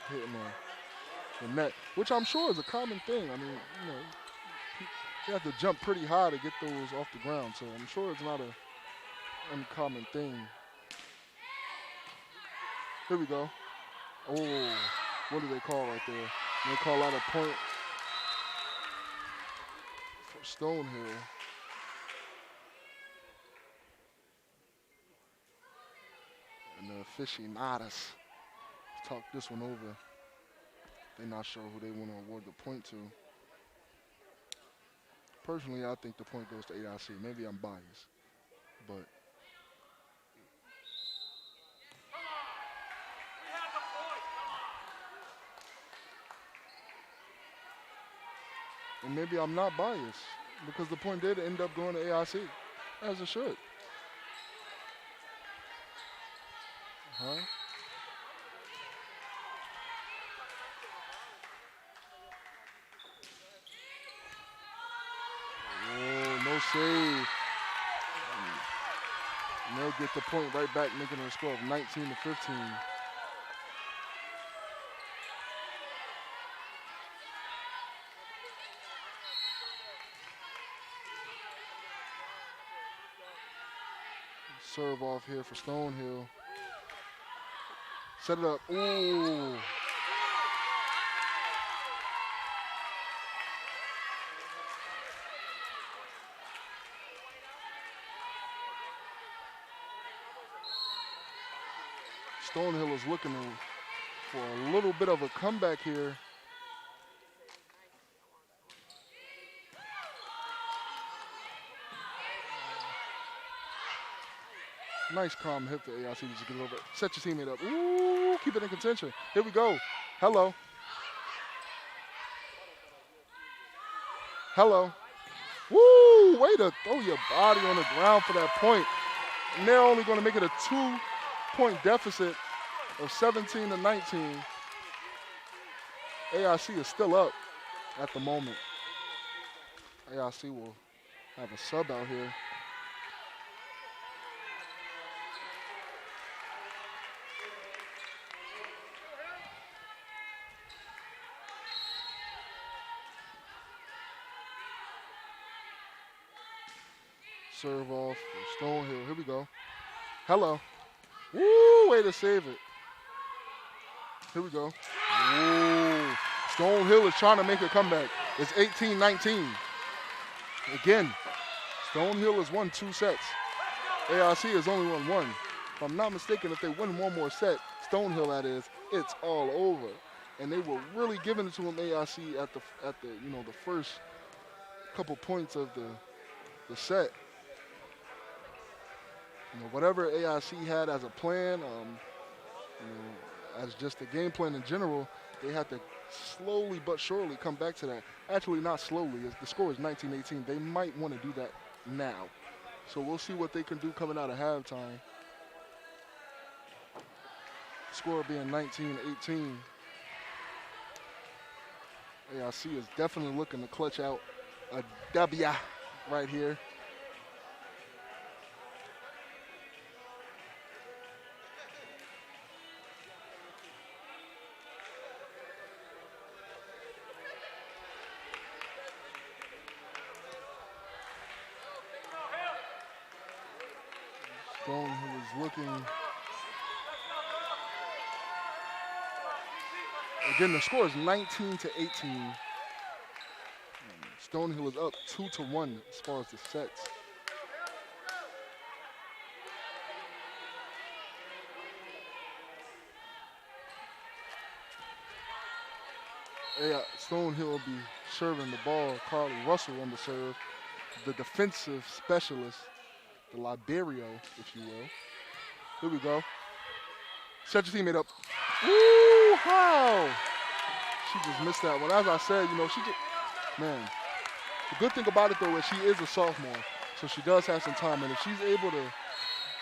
hitting the net, which I'm sure is a common thing. I mean, you have to jump pretty high to get those off the ground, so I'm sure it's not an uncommon thing. Here we go. Oh, what do they call right there? They call that a point for Stonehill. And the aficionados talk this one over. They're not sure who they want to award the point to. Personally, I think the point goes to AIC. Maybe I'm biased, but and maybe I'm not biased because the point did end up going to AIC, as it should. Huh? Oh, no save. And they'll get the point right back, making it a score of 19-15. Serve off here for Stonehill. Set it up. Ooh. Stonehill is looking for a little bit of a comeback here. Nice calm hit for AIC to just get it over. Set your teammate up. Ooh, keep it in contention. Here we go. Hello. Hello. Woo, way to throw your body on the ground for that point. And they're only going to make it a 2-point deficit of 17-19. AIC is still up at the moment. AIC will have a sub out here. Serve off for Stonehill. Here we go. Hello. Woo, way to save it. Here we go. Ooh. Stonehill is trying to make a comeback. It's 18-19. Again, Stonehill has won 2 sets. AIC has only won 1. If I'm not mistaken, if they win one more set, Stonehill that is, it's all over. And they were really giving it to him, AIC, at the the first couple points of the set. Whatever AIC had as a plan, as just a game plan in general, they had to slowly but surely come back to that. Actually, not slowly. The score is 19-18. They might want to do that now. So we'll see what they can do coming out of halftime. Score being 19-18. AIC is definitely looking to clutch out a W right here. Stone, who is looking. Again, the score is 19-18. Stonehill is up 2-1 as far as the sets. Stonehill will be serving the ball. Carly Russell on the serve. The defensive specialist, the Liberio, if you will. Here we go. Set your teammate up. Woo! How? She just missed that one. As I said, you know, man. The good thing about it, though, is she is a sophomore, so she does have some time. And if she's able to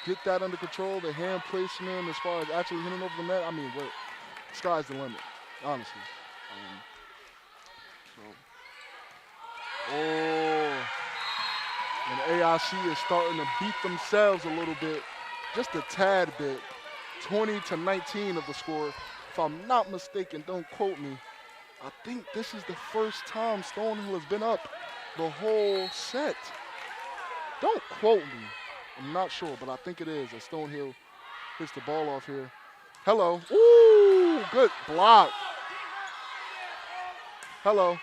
get that under control, the hand placement, as far as actually hitting over the net, I mean, sky's the limit, honestly. And AIC is starting to beat themselves a little bit, just a tad bit. 20-19 of the score. If I'm not mistaken, don't quote me, I think this is the first time Stonehill has been up the whole set. Don't quote me. I'm not sure, but I think it is as Stonehill hits the ball off here. Hello. Ooh, good block. Hello.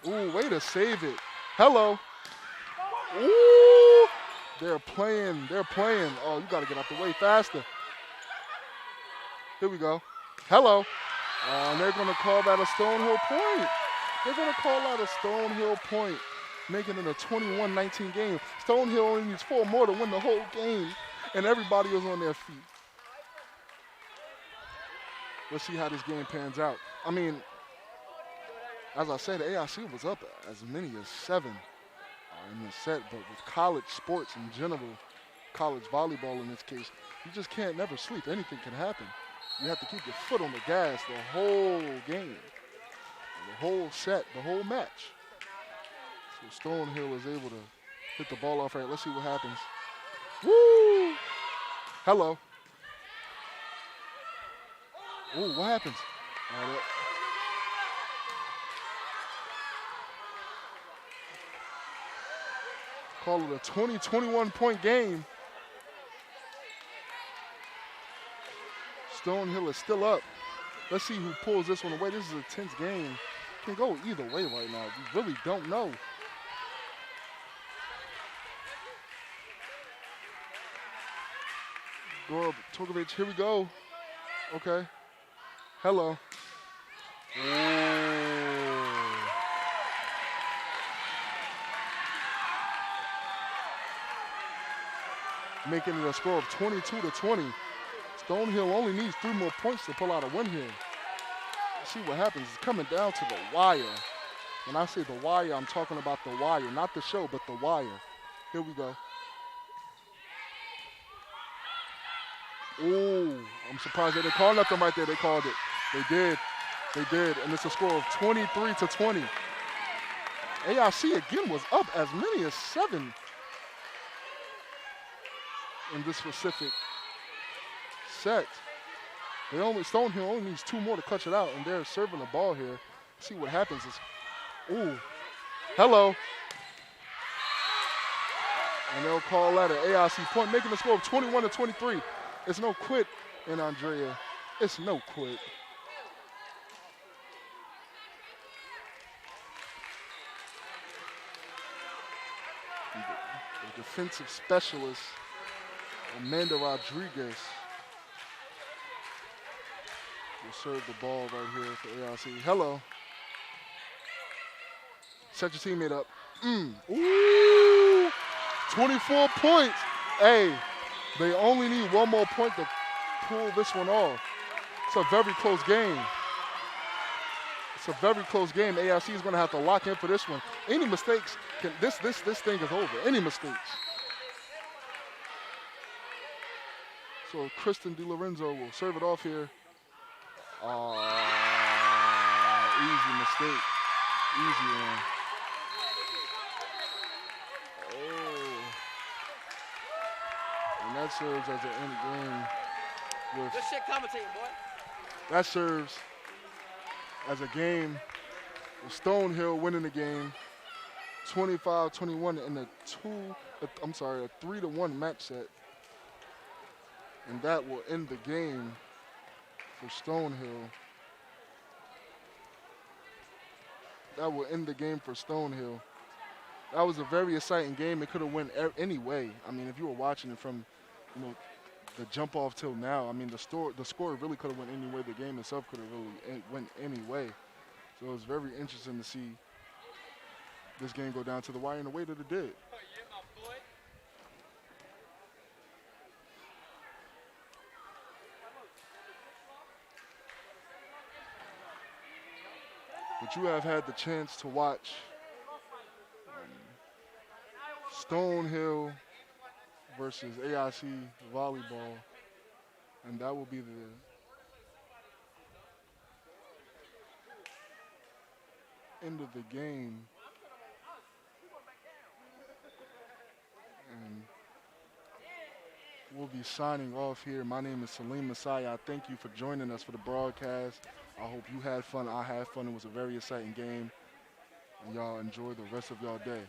Ooh, way to save it. Hello. Ooh, they're playing. Oh, you got to get out the way faster. Here we go. Hello. And they're going to call that a Stonehill point. They're going to call that a Stonehill point, making it a 21-19 game. Stonehill only needs 4 more to win the whole game, and everybody was on their feet. Let's see how this game pans out. I mean, as I said, AIC was up as many as 7 in the set, but with college sports in general, college volleyball in this case, you just can't never sleep. Anything can happen. You have to keep your foot on the gas the whole game, the whole set, the whole match. So Stonehill is able to hit the ball off right. Let's see what happens. Woo! Hello. Ooh, what happens? Call it a 20-21 point game. Stonehill is still up. Let's see who pulls this one away. This is a tense game. Can go either way right now. We really don't know. Tokovic, here we go. Okay. Hello. Making it a score of 22-20. Stonehill only needs 3 more points to pull out a win here. Let's see what happens. It's coming down to the wire. When I say the wire, I'm talking about the wire, not the show, but the wire. Here we go. Ooh, I'm surprised they didn't call nothing right there. They called it. They did. They did. And it's a score of 23-20. AIC again was up as many as 7 in this specific set. Stonehill only needs 2 more to clutch it out, and they're serving the ball here. See what happens is, ooh, hello. And they'll call that an AIC point, making the score of 21-23. It's no quit in Andrea. It's no quit. The defensive specialist, Amanda Rodriguez, will serve the ball right here for AIC. Hello. Set your teammate up. Ooh, 24 points. Hey, they only need 1 more point to pull this one off. It's a very close game. It's a very close game. AIC is going to have to lock in for this one. Any mistakes, this thing is over. Any mistakes. So Kristen DiLorenzo will serve it off here. Easy mistake. Easy one. And that serves as an end game. Good shit commentating, boy. That serves as a game with Stonehill winning the game 25-21 in a 3-1 match set. And that will end the game for Stonehill. That will end the game for Stonehill. That was a very exciting game. It could have went any way. I mean, if you were watching it from, the jump off till now, I mean, the score really could have went any way. The game itself could have really went any way. So it was very interesting to see this game go down to the wire in the way that it did. But you have had the chance to watch Stonehill versus AIC volleyball, and that will be the end of the game. And we'll be signing off here. My name is Salim Messiah. I thank you for joining us for the broadcast. I hope you had fun. I had fun. It was a very exciting game. And y'all enjoy the rest of y'all day.